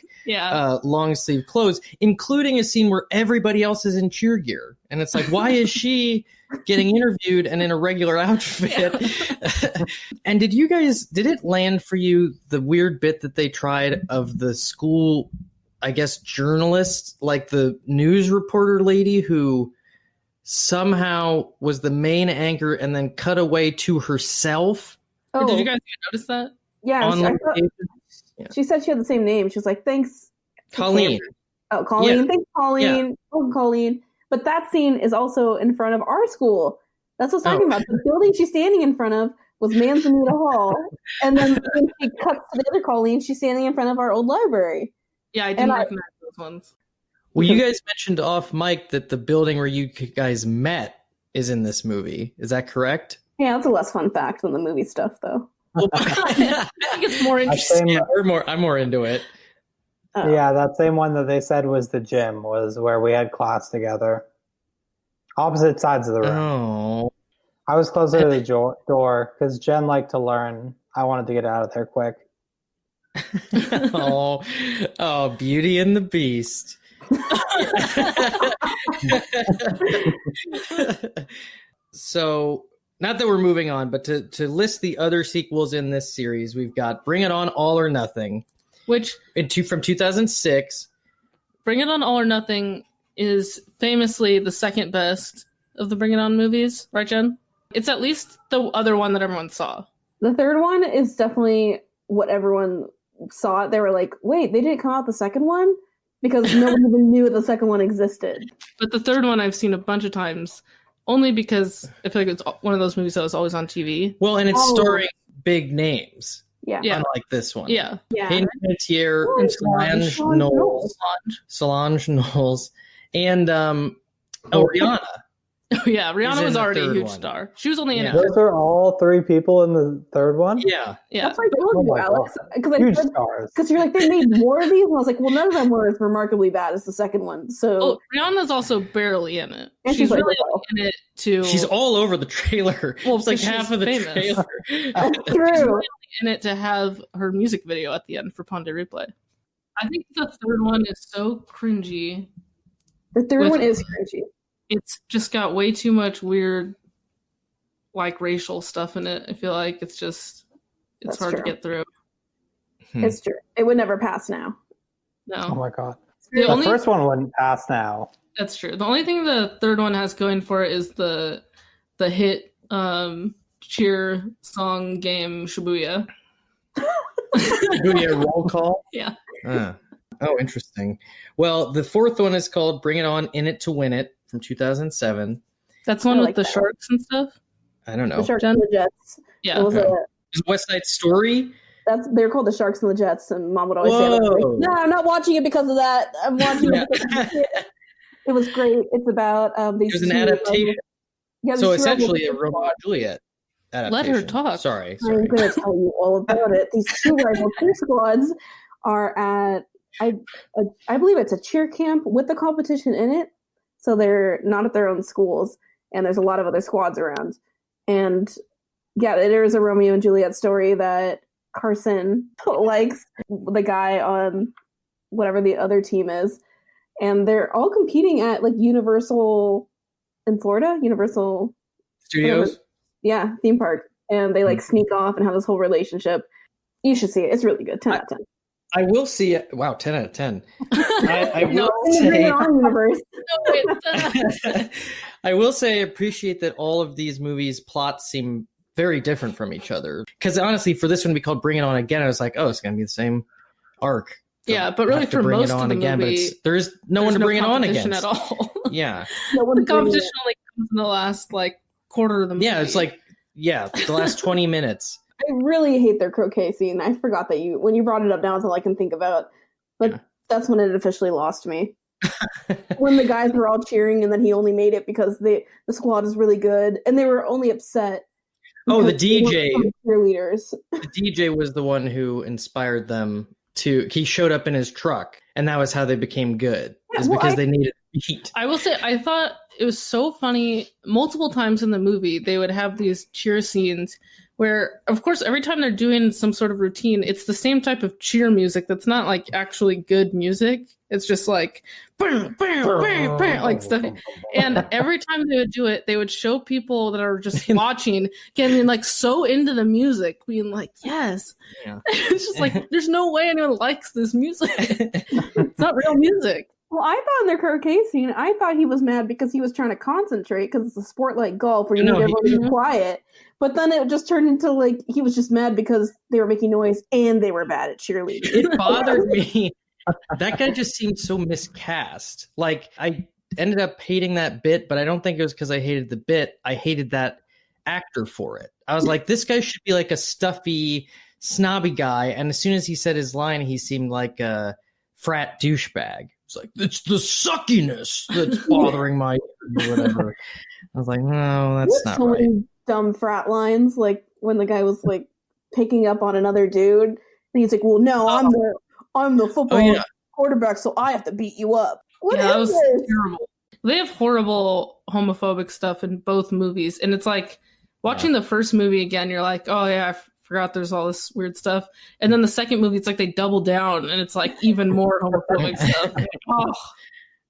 long sleeve clothes, including a scene where everybody else is in cheer gear, and it's like, why is she getting interviewed and in a regular outfit? And did it land for you the weird bit that they tried of the school, I guess, journalist, like the news reporter lady who somehow was the main anchor and then cut away to herself? Oh. Did you guys notice that? Yeah, she said she had the same name. She was like, thanks, Colleen. Colleen. Yeah. Thanks, Colleen. Yeah. Oh, Colleen. But that scene is also in front of our school. That's what I was talking about. The building she's standing in front of was Manzanita Hall. And then when she cuts to the other Colleen, she's standing in front of our old library. Yeah, I didn't recognize those ones. Well, you guys mentioned off mic that the building where you guys met is in this movie. Is that correct? Yeah, that's a less fun fact than the movie stuff, though. Well, I think it's more interesting. I'm more into it. Yeah, that same one that they said was the gym was where we had class together. Opposite sides of the room. Oh. I was closer to the door because Jen liked to learn. I wanted to get out of there quick. oh, Beauty and the Beast. So, not that we're moving on, but to list the other sequels in this series, we've got Bring It On, All or Nothing. Which from 2006. Bring It On, All or Nothing is famously the second best of the Bring It On movies, right, Jen? It's at least the other one that everyone saw. The third one is definitely what everyone saw. They were like, wait, they didn't come out the second one? Because no one even knew the second one existed. But the third one I've seen a bunch of times, only because I feel like it's one of those movies that was always on TV. Well, and it's starring big names. Yeah. Unlike this one. Yeah. Hayden Panettiere and Solange Knowles. And Rihanna. Oh yeah, Is Rihanna in was the already a third huge one. star. She was only in Yeah. it. Those are all 3 people in the third one? Yeah. Yeah. That's what I told Oh you, my Alex. God. Huge stars. Because you're like, they made more of these? And I was like, well, none of them were as remarkably bad as the second one. So, Oh, Rihanna's also barely in it. And She's she's like, really oh. only in it to. She's all over the trailer. Well, It's like because half she's of the famous. trailer. That's She's true. really in it to have her music video at the end for Ponte Replay. I think the third one is so cringy. The third With- one is cringy. It's just got way too much weird, like racial stuff in it. I feel like it's That's hard true. to get through. It's true. It would never pass now. No, Oh my God. the The only first one wouldn't pass now. that's true. The only thing the third one has going for it is the hit cheer song game Shibuya. Doing a roll call. Yeah. Oh, interesting. Well, the fourth one is called "Bring It On, In It to Win It" from 2007. That's one I with like the that sharks and stuff. I don't know. The Sharks and the Jets. Yeah. It was Okay. Is West Side Story? they're called the Sharks and the Jets, and Mom would always say, like, Whoa. "No, I'm not watching it because of that. I'm watching Yeah. it because of it." It was great. It's about these. It was an two- adaptation. Yeah, So these two essentially, a rival- Romeo and Juliet adaptation. Let her talk. Sorry. I'm going to tell you all about it. These 2 rival cheer squads are at, I believe it's a cheer camp with the competition in it. So they're not at their own schools, and there's a lot of other squads around. And yeah, there is a Romeo and Juliet story that Carson likes the guy on whatever the other team is. And they're all competing at like Universal in Florida, Universal Studios. yeah, theme park. And they like sneak off and have this whole relationship. You should see it. It's really good. 10 out of 10. I will see it. Wow, 10 out of 10. I will In the Bring say. It On universe. I will say I appreciate that all of these movies' plots seem very different from each other. Because honestly, for this one to be called "Bring It On Again," I was like, oh, it's going to be the same arc. Yeah, but really Have to for bring most it on of the again, movie, but there is no one to bring it on competition against. at all. Yeah, No one The bringing competition it. only comes in the last like quarter of the movie. yeah, it's like the last 20 minutes. I really hate their croquet scene. I forgot that when you brought it up, now that's all I can think about. But Yeah. that's when it officially lost me. When the guys were all cheering and then he only made it because the squad is really good and they were only upset. Oh, the because they weren't DJ. from cheerleaders. The DJ was the one who inspired them to. He showed up in his truck, and that was how they became good. Yeah, Is well, because they needed heat. I will say, I thought it was so funny. Multiple times in the movie, they would have these cheer scenes where, of course, every time they're doing some sort of routine, it's the same type of cheer music that's not like actually good music. It's just like, bam, bam, bam, bam, like stuff. And every time they would do it, they would show people that are just watching getting like so into the music, being like, yes. Yeah. It's just like, there's no way anyone likes this music. It's not real music. Well, I thought in their croquet scene, I thought he was mad because he was trying to concentrate because it's a sport like golf where you need everyone to be quiet. But then it just turned into like he was just mad because they were making noise and they were bad at cheerleading. It bothered me. That guy just seemed so miscast. Like, I ended up hating that bit, but I don't think it was because I hated the bit. I hated that actor for it. I was like, this guy should be like a stuffy, snobby guy. And as soon as he said his line, he seemed like a frat douchebag. It's like, it's the suckiness that's bothering my or whatever. I was like, no, that's not so right. many dumb frat lines, like when the guy was like picking up on another dude, and he's like, "Well, no, I'm the football quarterback, so I have to beat you up." What That is was this? terrible. They have horrible homophobic stuff in both movies, and it's like watching the first movie again. You're like, oh yeah, I forgot there's all this weird stuff, and then the second movie, it's like they double down, and it's like even more homophobic stuff. Like, oh,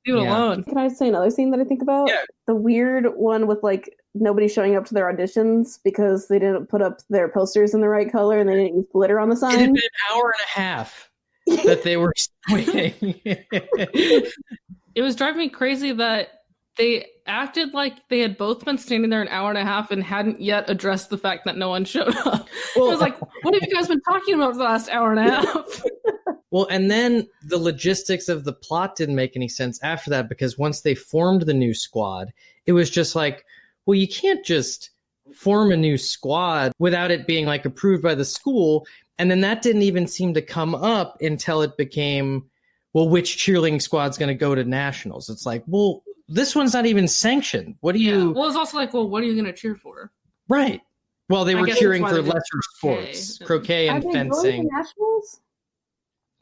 leave it alone. Can I say another scene that I think about? Yeah. The weird one with like nobody showing up to their auditions because they didn't put up their posters in the right color and they didn't use glitter on the It had sign. been an hour and a half that they were waiting. It was driving me crazy that they acted like they had both been standing there an hour and a half and hadn't yet addressed the fact that no one showed up. Well, I was like, what have you guys been talking about for the last hour and a half? Well, and then the logistics of the plot didn't make any sense after that, because once they formed the new squad, it was just like, well, you can't just form a new squad without it being like approved by the school. And then that didn't even seem to come up until it became, well, which cheerleading squad's going to go to nationals? It's like, well, this one's not even sanctioned. What do you? Well, it's also like, well, what are you going to cheer for? Right. Well, they I were guess cheering that's why for they did lesser croquet. sports, croquet Are and they going to fencing. nationals?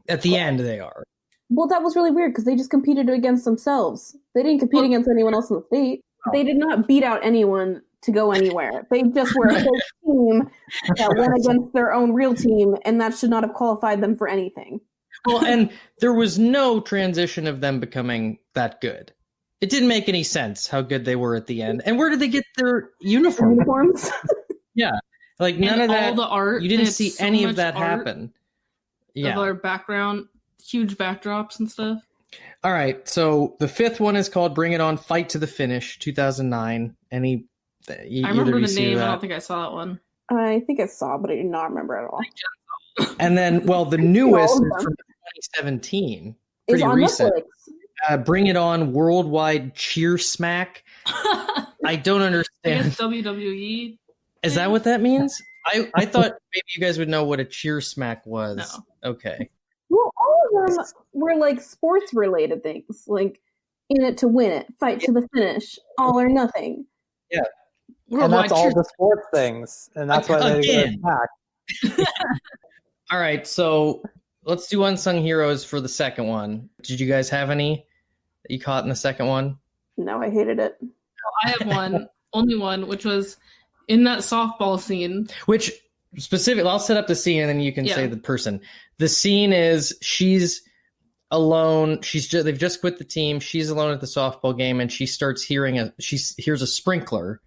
At the end, they are. Well, that was really weird because they just competed against themselves. They didn't compete against anyone else in the state. They did not beat out anyone to go anywhere. They just were a fake team that went against their own real team, and that should not have qualified them for anything. Well, and there was no transition of them becoming that good. It didn't make any sense how good they were at the end. And where did they get their uniform? Uniforms? Yeah. Like none of that. All the art. You didn't they had see so any of much that art happen. Yeah. Of our background, huge backdrops and stuff. All right. So the fifth one is called Bring It On, Fight to the Finish, 2009. I remember the name. That? I don't think I saw that one. I think I saw, but I do not remember at all. And then, well, the newest is from 2017. It's Pretty on recent. Netflix. Bring It On, Worldwide Cheer Smack. I don't I understand. guess WWE. Is that what that means? I thought maybe you guys would know what a cheer smack was. No. Okay. Well, all of them were like sports related things, like in it to win it, fight to the finish, all or nothing. And Worldwide that's all cheer- the sports things, and that's why they get Again. attacked. All right. So let's do unsung heroes for the second one. Did you guys have any that you caught in the second one? No, I hated it. I have one, only one, which was in that softball scene. Which specifically, I'll set up the scene and then you can say the person. The scene is she's alone. They've just quit the team. She's alone at the softball game, and she starts she hears a sprinkler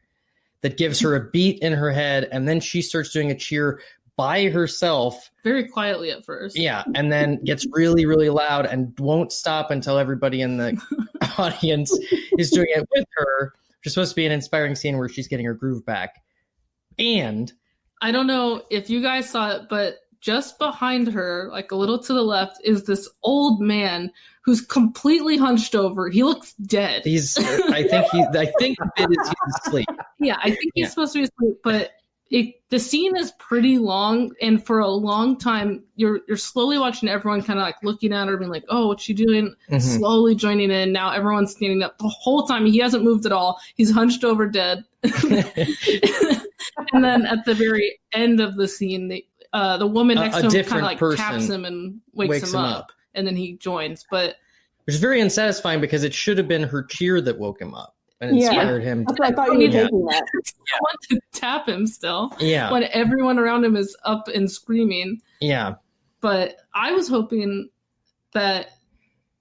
that gives her a beat in her head, and then she starts doing a cheer by herself. Very quietly at first. Yeah, and then gets really, really loud and won't stop until everybody in the audience is doing it with her. Which is supposed to be an inspiring scene where she's getting her groove back. And I don't know if you guys saw it, but just behind her, like a little to the left, is this old man who's completely hunched over. He looks dead. I think the bit is he's asleep. Yeah, I think he's supposed to be asleep, but the scene is pretty long, and for a long time, you're slowly watching everyone kind of like looking at her, being like, "Oh, what's she doing?" Mhm. Slowly joining in. Now everyone's standing up. The whole time he hasn't moved at all. He's hunched over, dead. And then at the very end of the scene, the woman next to him kind of like taps him and wakes him up, and then he joins. But which is very unsatisfying because it should have been her cheer that wowoke him up and inspired him. That's what I thought you were taking that. I want to tap him still. Yeah. When everyone around him is up and screaming. Yeah. But I was hoping that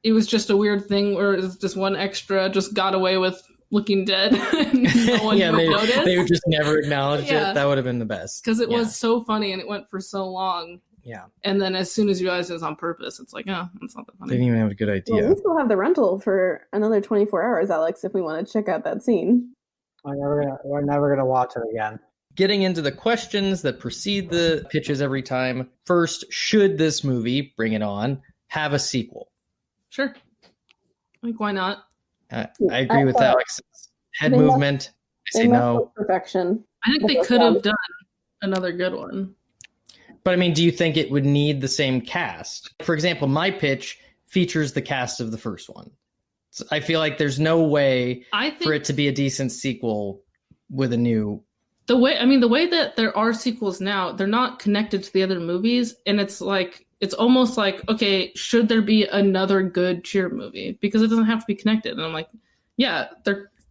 it was just a weird thing where it was just one extra just got away with looking dead. And no one noticed. They would just never acknowledge it. That would have been the best. Because it was so funny and it went for so long. Yeah. And then as soon as you realize it was on purpose, it's like, oh, that's not that funny. They didn't even have a good idea. Well, we still have the rental for another 24 hours, Alex, if we want to check out that scene. We're never gonna watch it again. Getting into the questions that precede the pitches every time. First, should this movie, Bring It On, have a sequel? Sure. Like, why not? I agree with Alex's head movement. I say no. Perfection. I think they could have done another good one. But I mean, do you think it would need the same cast? For example, my pitch features the cast of the first one. So I feel like there's no way for it to be a decent sequel with a new. The way that there are sequels now, they're not connected to the other movies, and it's almost like, okay, should there be another good cheer movie? Because it doesn't have to be connected. And I'm like, yeah,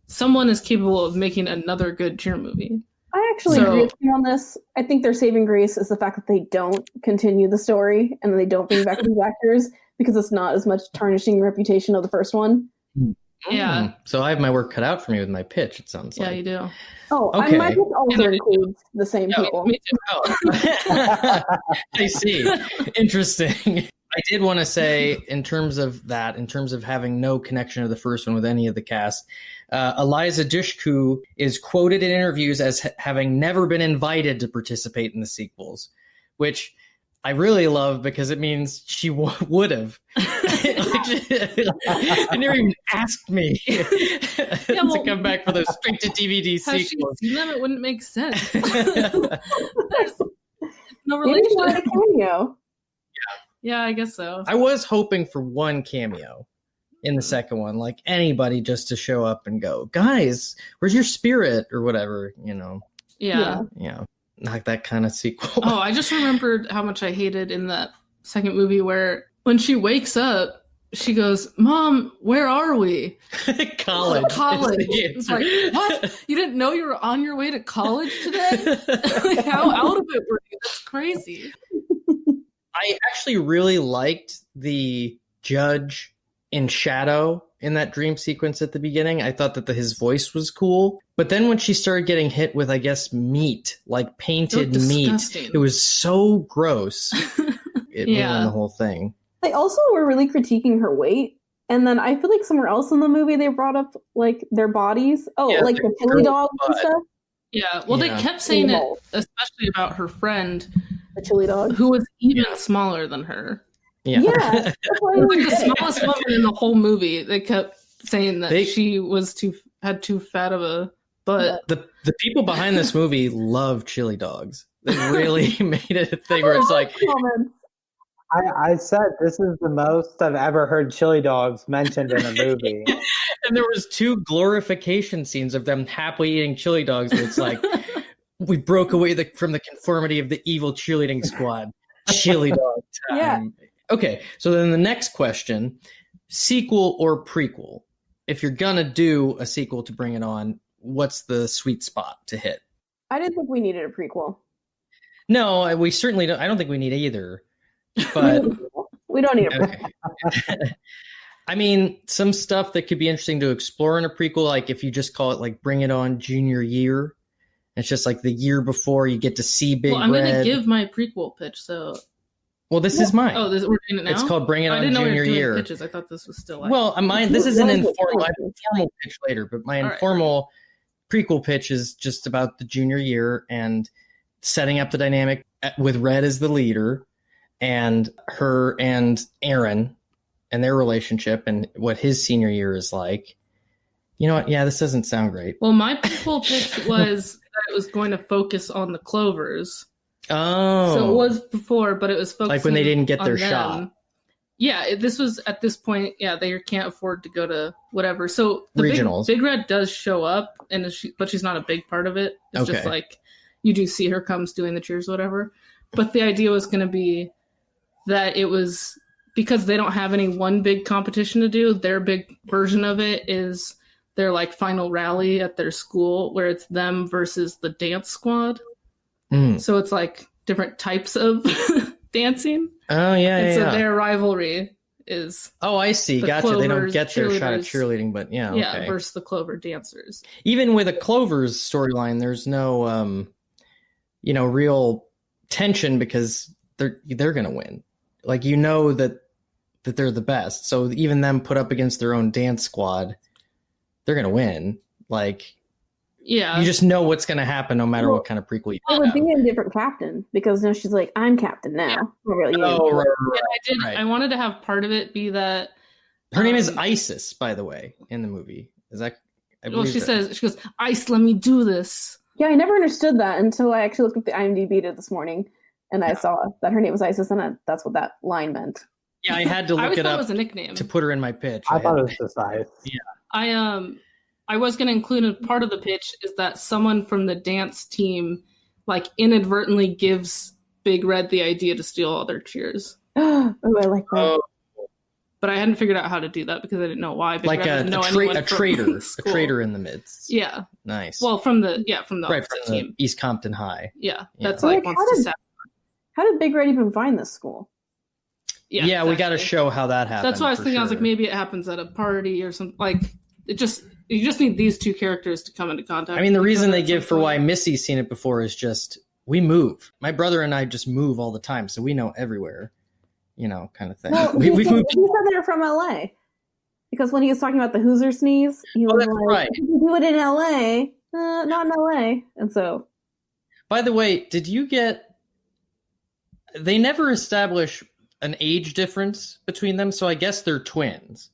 someone is capable of making another good cheer movie. I actually agree with you on this. I think their saving grace is the fact that they don't continue the story and they don't bring back these actors because it's not as much tarnishing the reputation of the first one. Yeah. So I have my work cut out for me with my pitch, it sounds like. Yeah, you do. Oh, okay. My pitch also includes the same people. Me too. Oh. I see. Interesting. I did want to say, in terms of having no connection to the first one with any of the cast, Eliza Dushku is quoted in interviews as having never been invited to participate in the sequels, which I really love because it means she would have. They never even asked me to come back for those straight-to-DVD sequels. She seen them? It wouldn't make sense. There's no Maybe it's not a relation. cameo. Yeah, I guess so. I was hoping for one cameo in the second one. Like anybody just to show up and go, guys, where's your spirit or whatever, Yeah. Like that kind of sequel. Oh, I just remembered how much I hated in that second movie where when she wakes up, she goes, Mom, where are we? College. It's like, what? You didn't know you were on your way to college today? Like, how out of it were you? That's crazy. I actually really liked the judge in shadow in that dream sequence at the beginning. I thought that his voice was cool. But then when she started getting hit with, I guess, meat, like painted meat, it was so gross. It ruined the whole thing. They also were really critiquing her weight. And then I feel like somewhere else in the movie they brought up like their bodies. Oh, yeah, like the chili dogs and stuff. Yeah, well, they kept saying it, especially about her friend, the chili dog, who was even smaller than her. Yeah, like the smallest woman in the whole movie. They kept saying that she was had too fat of a butt. The people behind this movie love chili dogs. They really made it a thing where it's like. I said this is the most I've ever heard chili dogs mentioned in a movie. And there was 2 glorification scenes of them happily eating chili dogs. Where it's like, we broke away from the conformity of the evil cheerleading squad. Chili dog time. Yeah. Okay, so then the next question, sequel or prequel? If you're going to do a sequel to bring it on, what's the sweet spot to hit? I didn't think we needed a prequel. No, we certainly don't. I don't think we need either. But we don't need a prequel. Okay. I mean, some stuff that could be interesting to explore in a prequel, like if you just call it like Bring It On Junior Year. It's just like the year before you get to see Big Red. I'm going to give my prequel pitch, so... Well, this is mine. Oh, we're doing it now? It's called Bring It On Junior Year. I didn't know we were doing pitches. I thought this was still... This is an informal pitch later, but my informal prequel pitch is just about the junior year and setting up the dynamic with Red as the leader and her and Aaron and their relationship and what his senior year is like. You know what? Yeah, this doesn't sound great. Well, my prequel pitch was that it was going to focus on the Clovers. Oh. So it was before, but it was focusing like when they didn't get their them. shot. Yeah, this was at this point, they can't afford to go to whatever. So the regionals. Big Red does show up, but she's not a big part of it. It's just like you do see her comes doing the cheers, whatever. But the idea was going to be that it was because they don't have any one big competition to do. Their big version of it is their like final rally at their school where it's them versus the dance squad. So it's like different types of dancing. Oh, yeah, and so their rivalry is... Oh, I see. Gotcha. They don't get their shot at cheerleading, but yeah. Yeah, versus the Clover dancers. Even with a Clover's storyline, there's no, real tension because they're going to win. Like, you know that they're the best. So even them put up against their own dance squad, they're going to win. Like... Yeah, you just know what's going to happen no matter what kind of prequel you have. It would be a different captain because now she's like, I'm captain now. Yeah. Right. I wanted to have part of it be that her name is Isis, by the way, in the movie. Is that? She goes, Ice, let me do this. Yeah, I never understood that until I actually looked at the IMDb this morning, and I saw that her name was Isis, and that's what that line meant. Yeah, I had to look it up. It was a nickname to put her in my pitch. I thought it was just Ice. Yeah, I was going to include a part of the pitch is that someone from the dance team like inadvertently gives Big Red the idea to steal all their cheers. Oh, I like that. But I hadn't figured out how to do that because I didn't know why. Like a traitor in the midst. Yeah. Nice. Well, from the team. East Compton High. Yeah. That's like wants to how did Big Red even find this school? Yeah, exactly. We got to show how that happened. That's why I was thinking. Sure. I was like, maybe it happens at a party or something. Like, you just need these two characters to come into contact. I mean, the reason they give for why Missy's seen it before is just we move. My brother and I just move all the time, so we know everywhere, kind of thing. Well, we've moved. He said they're from LA because when he was talking about the Hoosier sneeze, he was like, "You do it in LA, not in LA." And so, by the way, did you get? They never establish an age difference between them, so I guess they're twins.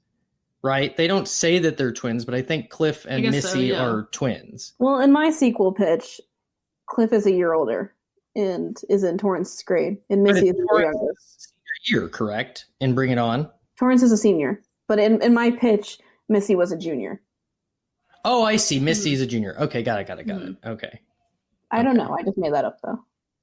Right? They don't say that they're twins, but I think Cliff and Missy are twins. Well, in my sequel pitch, Cliff is a year older and is in Torrance's grade, and Missy is the youngest. Senior year, correct? And Bring It On. Torrance is a senior, But in my pitch, Missy was a junior. Oh, I see. Missy's a junior. Okay, got it. Okay. I don't know. I just made that up though.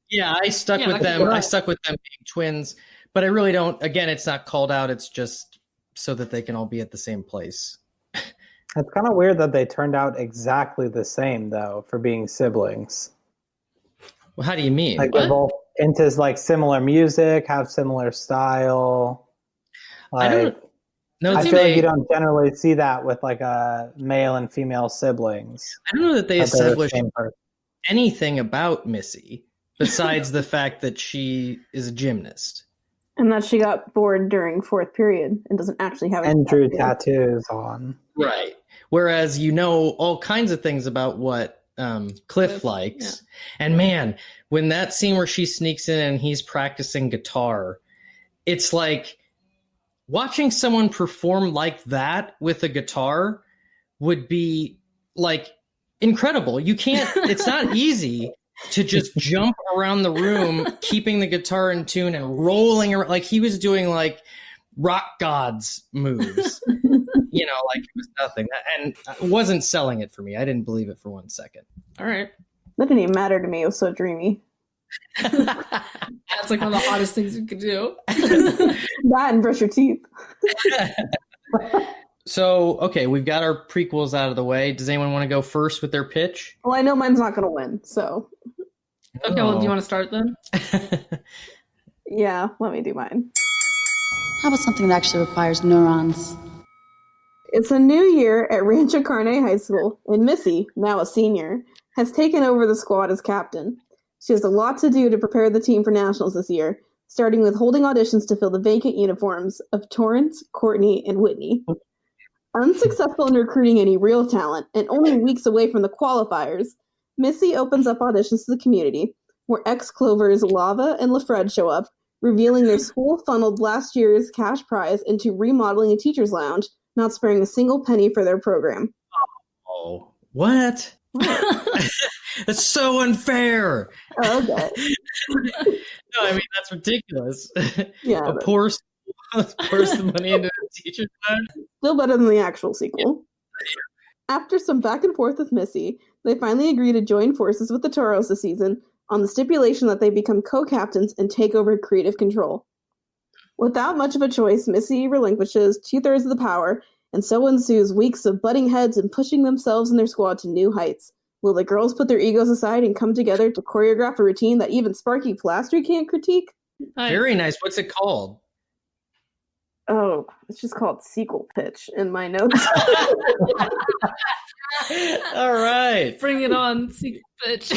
Yeah, I stuck with them. I stuck with them being twins, but I really don't. Again, it's not called out. It's just so that they can all be at the same place. It's kind of weird that they turned out exactly the same, though, for being siblings. Well, how do you mean? Like they're both into like similar music, have similar style. Like, I feel like you don't generally see that with like a male and female siblings. I don't know that they established anything about Missy besides the fact that she is a gymnast. And that she got bored during fourth period and doesn't actually have and drew tattoos on. Right. Whereas you know all kinds of things about what Cliff likes. Yeah. And man, when that scene where she sneaks in and he's practicing guitar, it's like watching someone perform like that with a guitar would be like incredible. You can't, it's not easy to just jump around the room, keeping the guitar in tune and rolling around. Like he was doing like rock gods moves, you know, like it was nothing. And it wasn't selling it for me. I didn't believe it for 1 second. All right. That didn't even matter to me. It was so dreamy. That's like one of the hottest things you could do. That and brush your teeth. So, okay, we've got our prequels out of the way. Does anyone want to go first with their pitch? Well, I know mine's not going to win, so. Okay, well, do you want to start then? Yeah, let me do mine. How about something that actually requires neurons? It's a new year at Rancho Carne High School, and Missy, now a senior, has taken over the squad as captain. She has a lot to do to prepare the team for nationals this year, starting with holding auditions to fill the vacant uniforms of Torrance, Courtney, and Whitney. Unsuccessful in recruiting any real talent, and only weeks away from the qualifiers, Missy opens up auditions to the community, where ex-Clovers Lava and LaFred show up, revealing their school funneled last year's cash prize into remodeling a teacher's lounge, not sparing a single penny for their program. Oh, what? That's so unfair. Oh, okay. No, I mean, that's ridiculous. Yeah, Pour some money into the teacher's lounge. Still better than the actual sequel. Yeah. After some back and forth with Missy, they finally agree to join forces with the Toros this season on the stipulation that they become co-captains and take over creative control. Without much of a choice, Missy relinquishes 2/3 of the power, and so ensues weeks of butting heads and pushing themselves and their squad to new heights. Will the girls put their egos aside and come together to choreograph a routine that even Sparky Plastry can't critique? Very nice. What's it called? Oh, it's just called sequel pitch in my notes. All right. Bring it on, sequel pitch.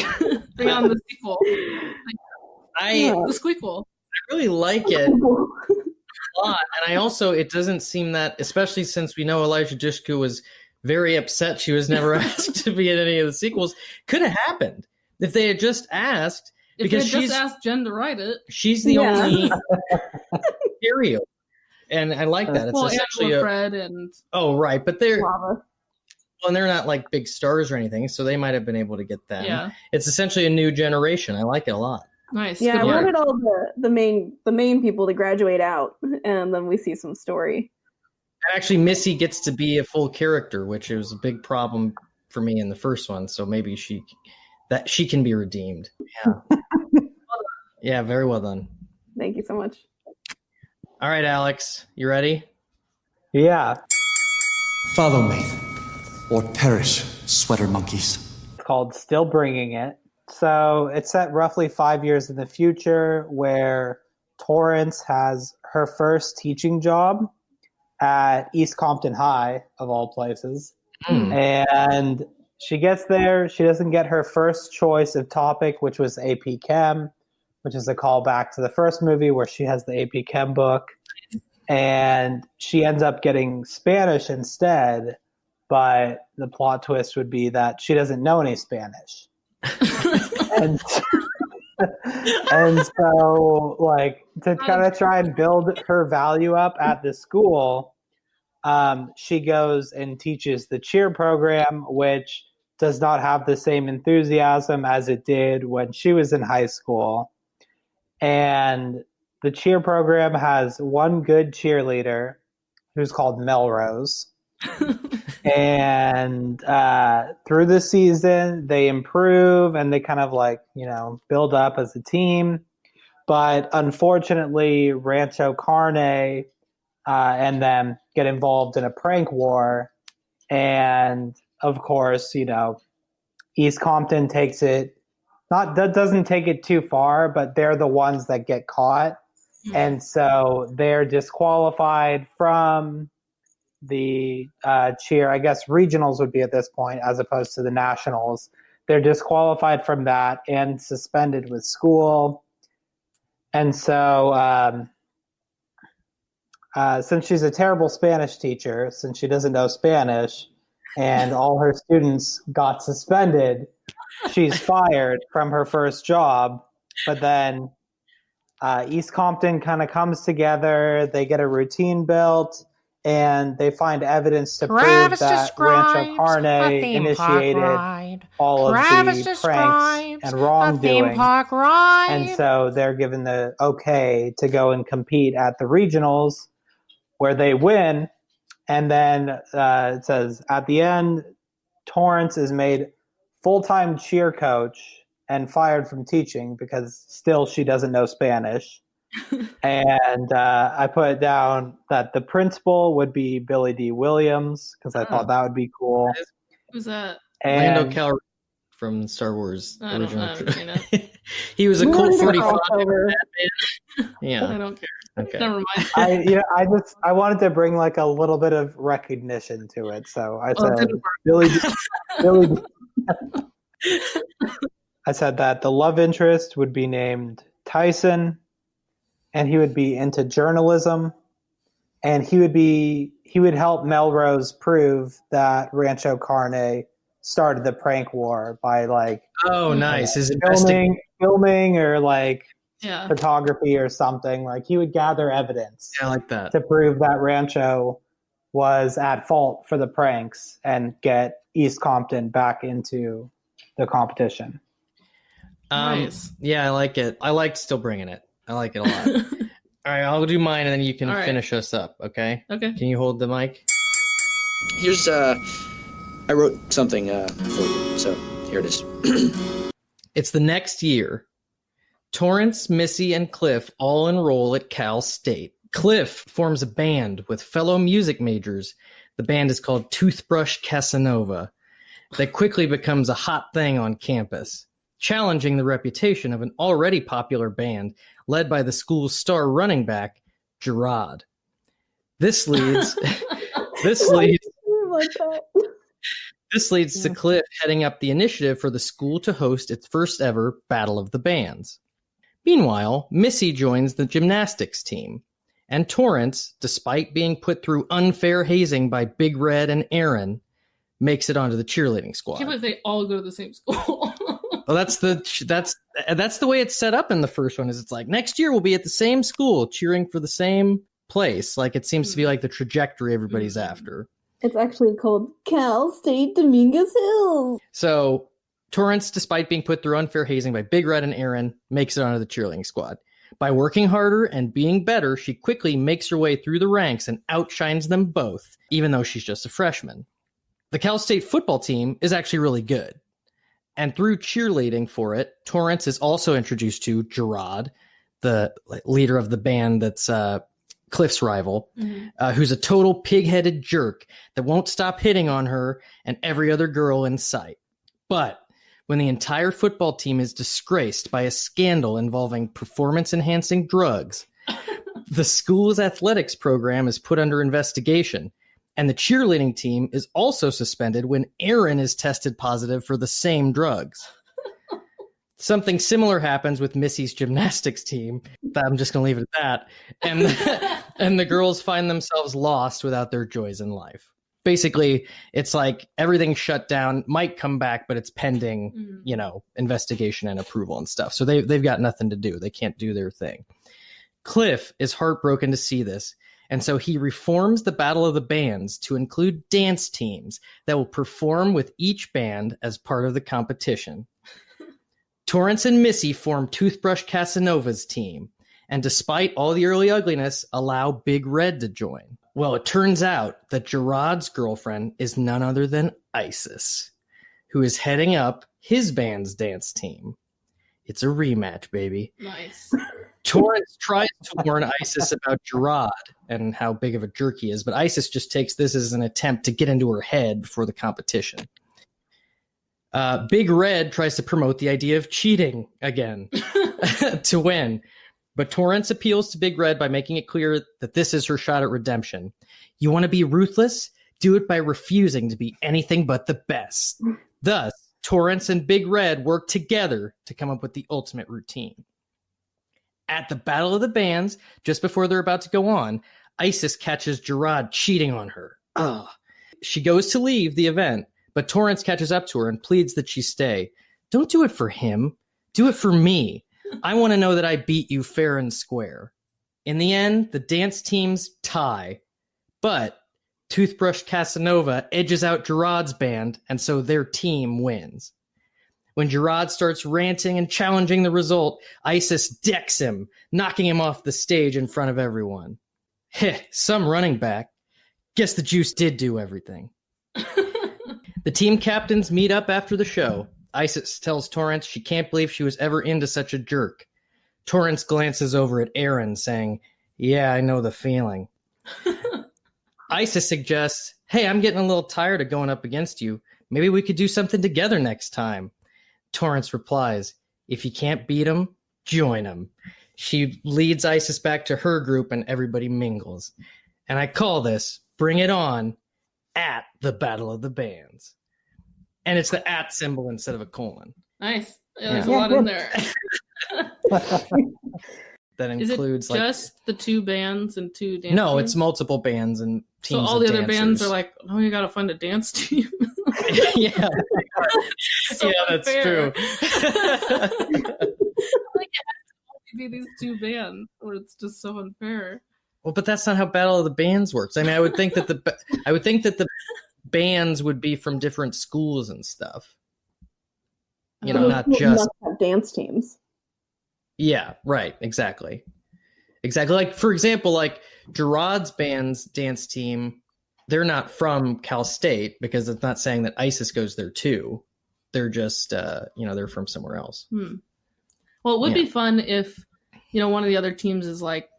Bring on the sequel. The squeakle. I really like it a lot. And I also, it doesn't seem that, especially since we know Elijah Dushku was very upset she was never asked to be in any of the sequels, could have happened if they had just asked. If because they had just asked Jen to write it. She's the only stereo. And I like that. It's essentially Fred and oh, right. But they're Lava. well, and they're not like big stars or anything, so they might have been able to get them. Yeah. It's essentially a new generation. I like it a lot. Nice. Yeah, I wanted all the main people to graduate out, and then we see some story. And actually, Missy gets to be a full character, which was a big problem for me in the first one. So maybe she can be redeemed. Yeah. Yeah, very well done. Thank you so much. All right, Alex, you ready? Yeah. Follow me, or perish, sweater monkeys. It's called Still Bringing It. So it's set roughly 5 years in the future, where Torrance has her first teaching job at East Compton High, of all places. And she gets there. She doesn't get her first choice of topic, which was AP Chem, which is a callback to the first movie where she has the AP Chem book. And she ends up getting Spanish instead, but the plot twist would be that she doesn't know any Spanish. and so, like, to kind of try and build her value up at the school, she goes and teaches the cheer program, which does not have the same enthusiasm as it did when she was in high school. And the cheer program has one good cheerleader, who's called Melrose. And through the season, they improve and they kind of like, build up as a team. But unfortunately, Rancho Carne and them get involved in a prank war. And of course, East Compton takes it, doesn't take it too far, but they're the ones that get caught. And so they're disqualified from the cheer. I guess regionals would be at this point as opposed to the nationals. They're disqualified from that and suspended with school. And so since she's a terrible Spanish teacher, since she doesn't know Spanish and all her students got suspended, she's fired from her first job. But then East Compton kind of comes together. They get a routine built, and they find evidence to prove that Rancho Carne initiated all of the pranks and wrongdoing. And so they're given the okay to go and compete at the regionals, where they win. And then it says, at the end, Torrance is made full-time cheer coach and fired from teaching because still she doesn't know Spanish. And I put down that the principal would be Billy D. Williams because I thought that would be cool. Who's that? And Lando Calrissian from Star Wars original. I haven't seen it. He was a Colt 45. Yeah. I don't care. Okay. Never mind. I wanted to bring like a little bit of recognition to it, so I said Billy. I said that the love interest would be named Tyson, and he would be into journalism, and he would help Melrose prove that Rancho Carne started the prank war by like nice. Is filming or like photography or something. Like he would gather evidence. Yeah, I like that. To prove that Rancho was at fault for the pranks and get East Compton back into the competition. Nice. Yeah, I like it. I like still bringing it. I like it a lot. All right, I'll do mine and then you can finish us up, okay? Okay. Can you hold the mic? Here's, I wrote something for you, so here it is. It's the next year. Torrance, Missy, and Cliff all enroll at Cal State. Cliff forms a band with fellow music majors. The band is called Toothbrush Casanova. That quickly becomes a hot thing on campus, challenging the reputation of an already popular band led by the school's star running back, Gerard. This leads to Cliff heading up the initiative for the school to host its first ever Battle of the Bands. Meanwhile, Missy joins the gymnastics team, and Torrance, despite being put through unfair hazing by Big Red and Aaron, makes it onto the cheerleading squad. I can't believe they all go to the same school. Well, that's the way it's set up in the first one. Is it's like next year we'll be at the same school cheering for the same place. Like it seems to be like the trajectory everybody's after. It's actually called Cal State Dominguez Hills. So Torrance, despite being put through unfair hazing by Big Red and Aaron, makes it onto the cheerleading squad. By working harder and being better, she quickly makes her way through the ranks and outshines them both, even though she's just a freshman. The Cal State football team is actually really good. And through cheerleading for it, Torrance is also introduced to Gerard, the leader of the band that's Cliff's rival, who's a total pig-headed jerk that won't stop hitting on her and every other girl in sight. But when the entire football team is disgraced by a scandal involving performance-enhancing drugs, the school's athletics program is put under investigation, and the cheerleading team is also suspended when Aaron is tested positive for the same drugs. Something similar happens with Missy's gymnastics team. I'm just going to leave it at that. And the girls find themselves lost without their joys in life. Basically, it's like everything's shut down, might come back, but it's pending, investigation and approval and stuff. So they've got nothing to do. They can't do their thing. Cliff is heartbroken to see this. And so he reforms the Battle of the Bands to include dance teams that will perform with each band as part of the competition. Torrance and Missy form Toothbrush Casanova's team, and despite all the early ugliness, allow Big Red to join. Well, it turns out that Gerard's girlfriend is none other than Isis, who is heading up his band's dance team. It's a rematch, baby. Nice. Torrance tries to warn Isis about Gerard and how big of a jerk he is, but Isis just takes this as an attempt to get into her head before the competition. Big Red tries to promote the idea of cheating again to win, but Torrance appeals to Big Red by making it clear that this is her shot at redemption. You want to be ruthless? Do it by refusing to be anything but the best. Thus, Torrance and Big Red work together to come up with the ultimate routine. At the Battle of the Bands, just before they're about to go on, Isis catches Gerard cheating on her. Ugh. She goes to leave the event, but Torrance catches up to her and pleads that she stay. Don't do it for him. Do it for me. I want to know that I beat you fair and square. In the end, the dance teams tie, but Toothbrush Casanova edges out Gerard's band, and so their team wins. When Gerard starts ranting and challenging the result, Isis decks him, knocking him off the stage in front of everyone. Heh, some running back. Guess the juice did do everything. The team captains meet up after the show. Isis tells Torrance she can't believe she was ever into such a jerk. Torrance glances over at Aaron, saying, "Yeah, I know the feeling." Isis suggests, "Hey, I'm getting a little tired of going up against you. Maybe we could do something together next time." Torrance replies, "If you can't beat him, join him." She leads Isis back to her group and everybody mingles. And I call this Bring It On at the Battle of the Bands. And it's the at symbol instead of a colon. Nice. Yeah, there's a lot in there. That includes Is it just the two bands and two dance No, teams? It's multiple bands and teams. So all the other dancers. bands are like, oh, you gotta find a dance team. Yeah. So yeah, that's unfair. true. Like it has to only be these two bands, or it's just so unfair. Well, but that's not how Battle of the Bands works. I mean, I would think that the bands would be from different schools and stuff. You know, not just must have dance teams. Yeah, right. Exactly. Like, for example, like Gerard's band's dance team, they're not from Cal State because it's not saying that Isis goes there too. They're just, they're from somewhere else. Well, it would be fun if, one of the other teams is like,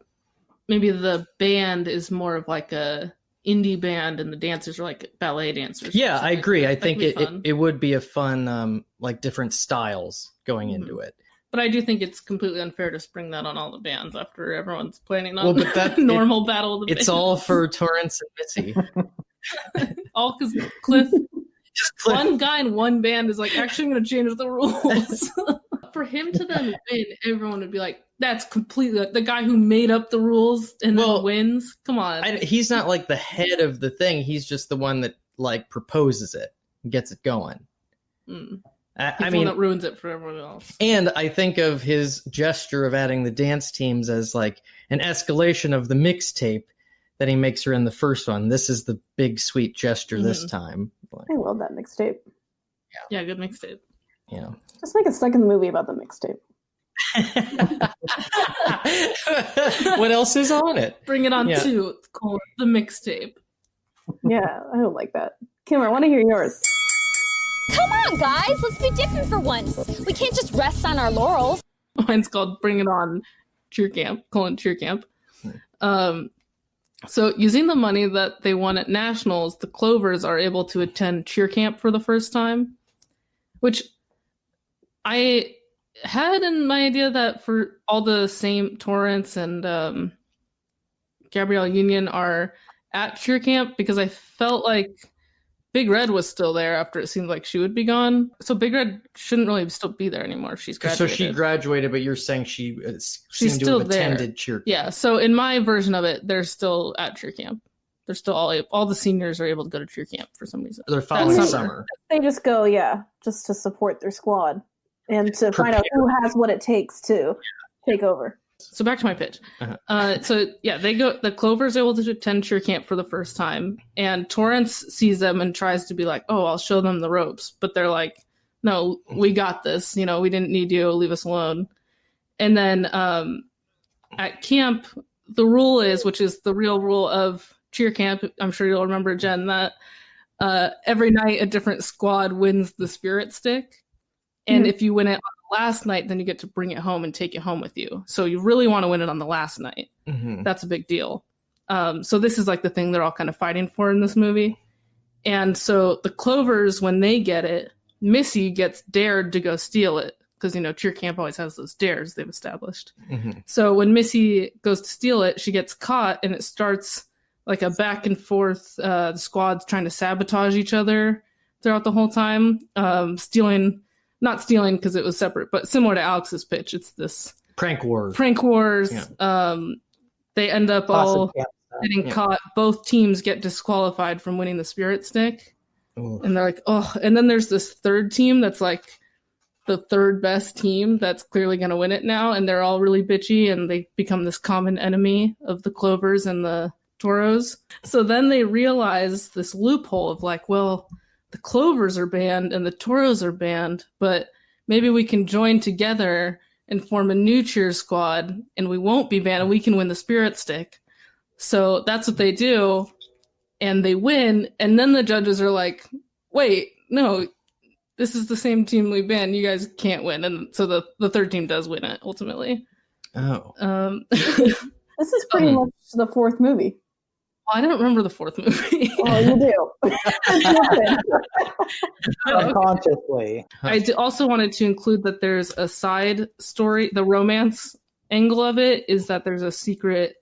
maybe the band is more of like a indie band and the dancers are like ballet dancers. Yeah, I agree. I think it it would be a fun, like different styles going into it. But I do think it's completely unfair to spring that on all the bands after everyone's planning on normal Battle of the Bands. It's all for Torrance and Missy. All because Cliff, one guy in one band is like, actually, I'm going to change the rules. For him to then win, everyone would be like, that's completely the guy who made up the rules and then wins. Come on. He's not like the head of the thing. He's just the one that like proposes it and gets it going. I mean, that ruins it for everyone else. And I think of his gesture of adding the dance teams as like an escalation of the mixtape that he makes her in the first one. This is the big sweet gesture this time. I love that mixtape. Yeah, good mixtape. Yeah. Just make a second movie about the mixtape. What else is on it? Bring it on to it's called the mixtape. Yeah, I don't like that. Kim, I want to hear yours. Come on, guys. Let's be different for once. We can't just rest on our laurels. Mine's called Bring It On Cheer Camp, Cheer Camp. So using the money that they won at Nationals, the Clovers are able to attend cheer camp for the first time, which I had in my idea that for all the same Torrance and Gabrielle Union are at cheer camp because I felt like Big Red was still there after it seemed like she would be gone. So Big Red shouldn't really still be there anymore. She's graduated. So she graduated, but you're saying she's still attended cheer camp. Yeah. So in my version of it, they're still at cheer camp. They're still all the seniors are able to go to cheer camp for some reason. They're following summer. They just go, just to support their squad and to find out who has what it takes to take over. So back to my pitch. The Clover's able to attend cheer camp for the first time, and Torrance sees them and tries to be like, "Oh, I'll show them the ropes," but they're like, "No, we got this. We didn't need you. Leave us alone." And then at camp, the rule is, which is the real rule of cheer camp, I'm sure you'll remember, Jen, that every night a different squad wins the spirit stick. And if you win it on the last night, then you get to bring it home and take it home with you. So you really want to win it on the last night. That's a big deal. So this is like the thing they're all kind of fighting for in this movie. And so the Clovers, when they get it, Missy gets dared to go steal it. Because, cheer camp always has those dares they've established. So when Missy goes to steal it, she gets caught, and it starts like a back and forth. The squad's trying to sabotage each other throughout the whole time. Not stealing because it was separate, but similar to Alex's pitch. It's this prank wars. Yeah. They end up all getting caught. Both teams get disqualified from winning the spirit stick. Ooh. And they're like, oh, and then there's this third team that's like the third best team that's clearly going to win it now. And they're all really bitchy, and they become this common enemy of the Clovers and the Toros. So then they realize this loophole of like, well, the Clovers are banned and the Toros are banned, but maybe we can join together and form a new cheer squad, and we won't be banned, and we can win the spirit stick. So that's what they do, and they win. And then the judges are like, wait, no, this is the same team we banned. You guys can't win. And so the third team does win it ultimately. Oh. This is pretty much the fourth movie. I don't remember the fourth movie. Oh, you do. Unconsciously. I also wanted to include that there's a side story. The romance angle of it is that there's a secret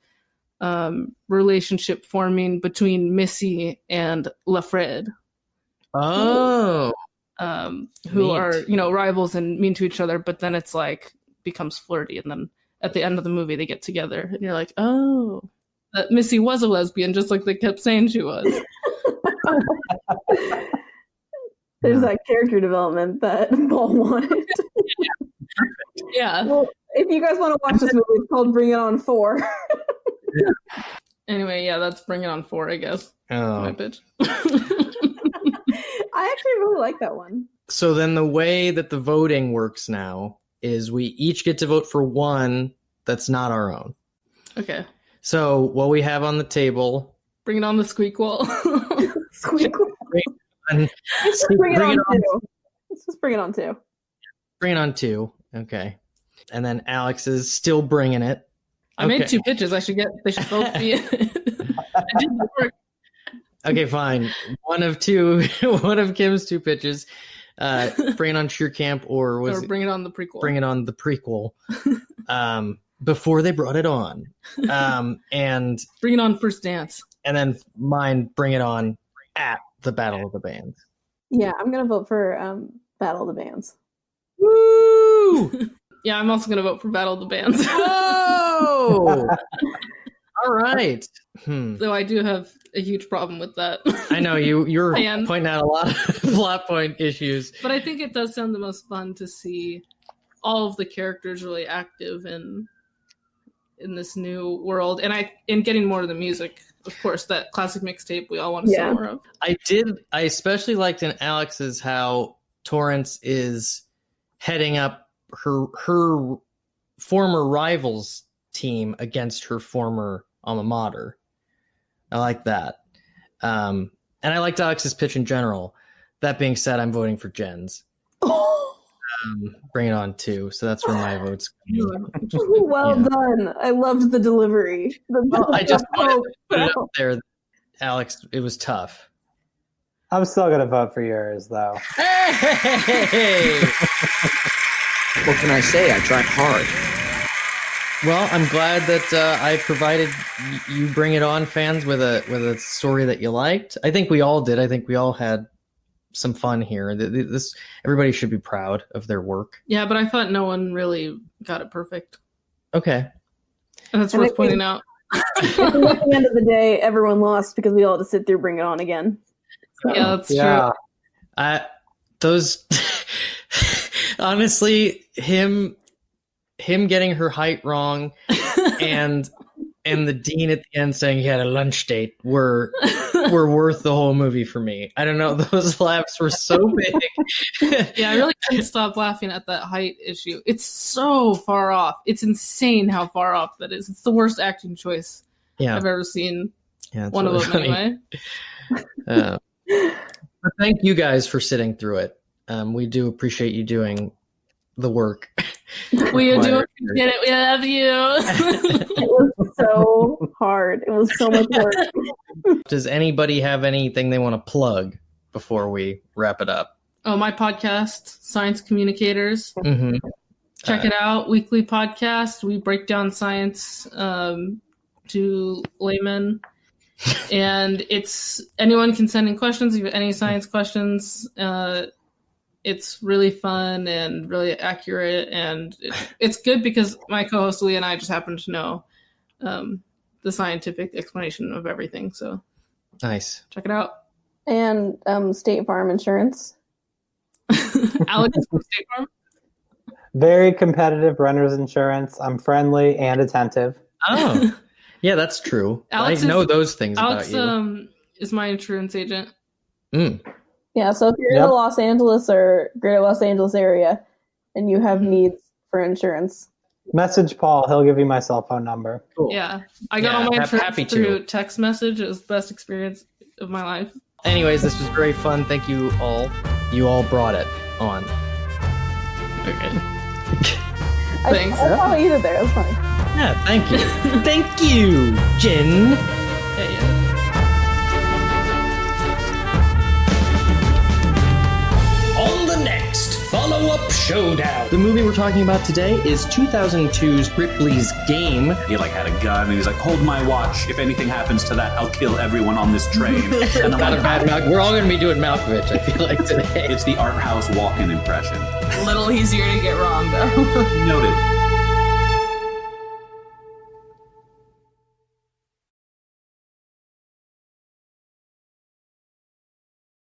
relationship forming between Missy and Lafred. Oh. Who are, rivals and mean to each other, but then it's like becomes flirty. And then at the end of the movie, they get together and you're like, oh, that Missy was a lesbian, just like they kept saying she was. There's that character development that Paul wanted. Yeah. Well, if you guys want to watch this movie, it's called Bring It On 4. Anyway, yeah, that's Bring It On 4, I guess. Oh. My pitch. I actually really like that one. So then the way that the voting works now is we each get to vote for one that's not our own. Okay. So what we have on the table... Bring it on the squeak wall. Squeak wall. Let's bring it on 2. Let's just bring it on 2. Bring it on 2. Okay. And then Alex is still bringing it. I made 2 pitches. They should both be in it. I did the work. Okay, fine. One of Kim's 2 pitches. Bring it on Cheer Camp or Bring It On the prequel. Bring it on the prequel. Before they brought it on. And Bring It On First Dance. And then mine, Bring It On at the Battle of the Bands. Yeah, I'm going to vote for Battle of the Bands. Woo! Yeah, I'm also going to vote for Battle of the Bands. Oh! All right. Though I do have a huge problem with that. I know you're pointing out a lot of plot point issues. But I think it does sound the most fun to see all of the characters really active in this new world. And in getting more of the music, of course, that classic mixtape we all want to see more of. I especially liked in Alex's how Torrance is heading up her former rivals team against her former alma mater. I like that. And I liked Alex's pitch in general. That being said, I'm voting for Jen's. Bring It On 2. So that's where my vote's going. Well done. I loved the delivery. I just wanted to put it up there. Alex, it was tough. I'm still going to vote for yours, though. Hey! What can I say? I tried hard. Well, I'm glad that I provided you Bring It On fans with a story that you liked. I think we all did. I think we all had some fun here. Everybody should be proud of their work. Yeah, but I thought no one really got it perfect. Okay. And that's worth pointing out. At the end of the day, everyone lost because we all had to sit through Bring It On again. So. Yeah, that's true. Those honestly, him getting her height wrong and the dean at the end saying he had a lunch date were worth the whole movie for me. I don't know, those laughs were so big. Yeah, I really couldn't stop laughing at that height issue. It's so far off. It's insane how far off that is. It's the worst acting choice I've ever seen. Yeah, it's One really of them, funny. anyway. But thank you guys for sitting through it. We do appreciate you doing the work. We do appreciate it. We love you. It was so hard. It was so much work. Does anybody have anything they want to plug before we wrap it up? Oh, my podcast, Science Communicators. Mm-hmm. Check it out. Weekly podcast. We break down science to laymen. And it's anyone can send in questions. If you have any science questions, it's really fun and really accurate. And it's good because my co-host Lee and I just happen to know the scientific explanation of everything. So Nice. check it out. And State Farm Insurance. Alex from State Farm. Very competitive renter's insurance. I'm friendly and attentive. Oh, yeah, that's true. Alex I know those things Alex about you. is my insurance agent. Yeah, so if you're in the Los Angeles or Greater Los Angeles area and you have needs for insurance, Message Paul. He'll give you my cell phone number. Cool. Yeah, I got all my happy insurance to. through text message. It was the best experience of my life. Anyways, this was very fun. Thank you all. You all brought it on. Okay. I saw you there. It was funny. Yeah, thank you. Thank you, Jen. Yeah. On the next follow-up showdown. The movie we're talking about today is 2002's Ripley's Game. He had a gun and he's like, hold my watch. If anything happens to that, I'll kill everyone on this train. And I'm Not a like, bad Malkovich. We're all going to be doing Malkovich, I feel like, today. it's the art house walk-in impression. A little easier to get wrong, though. Noted.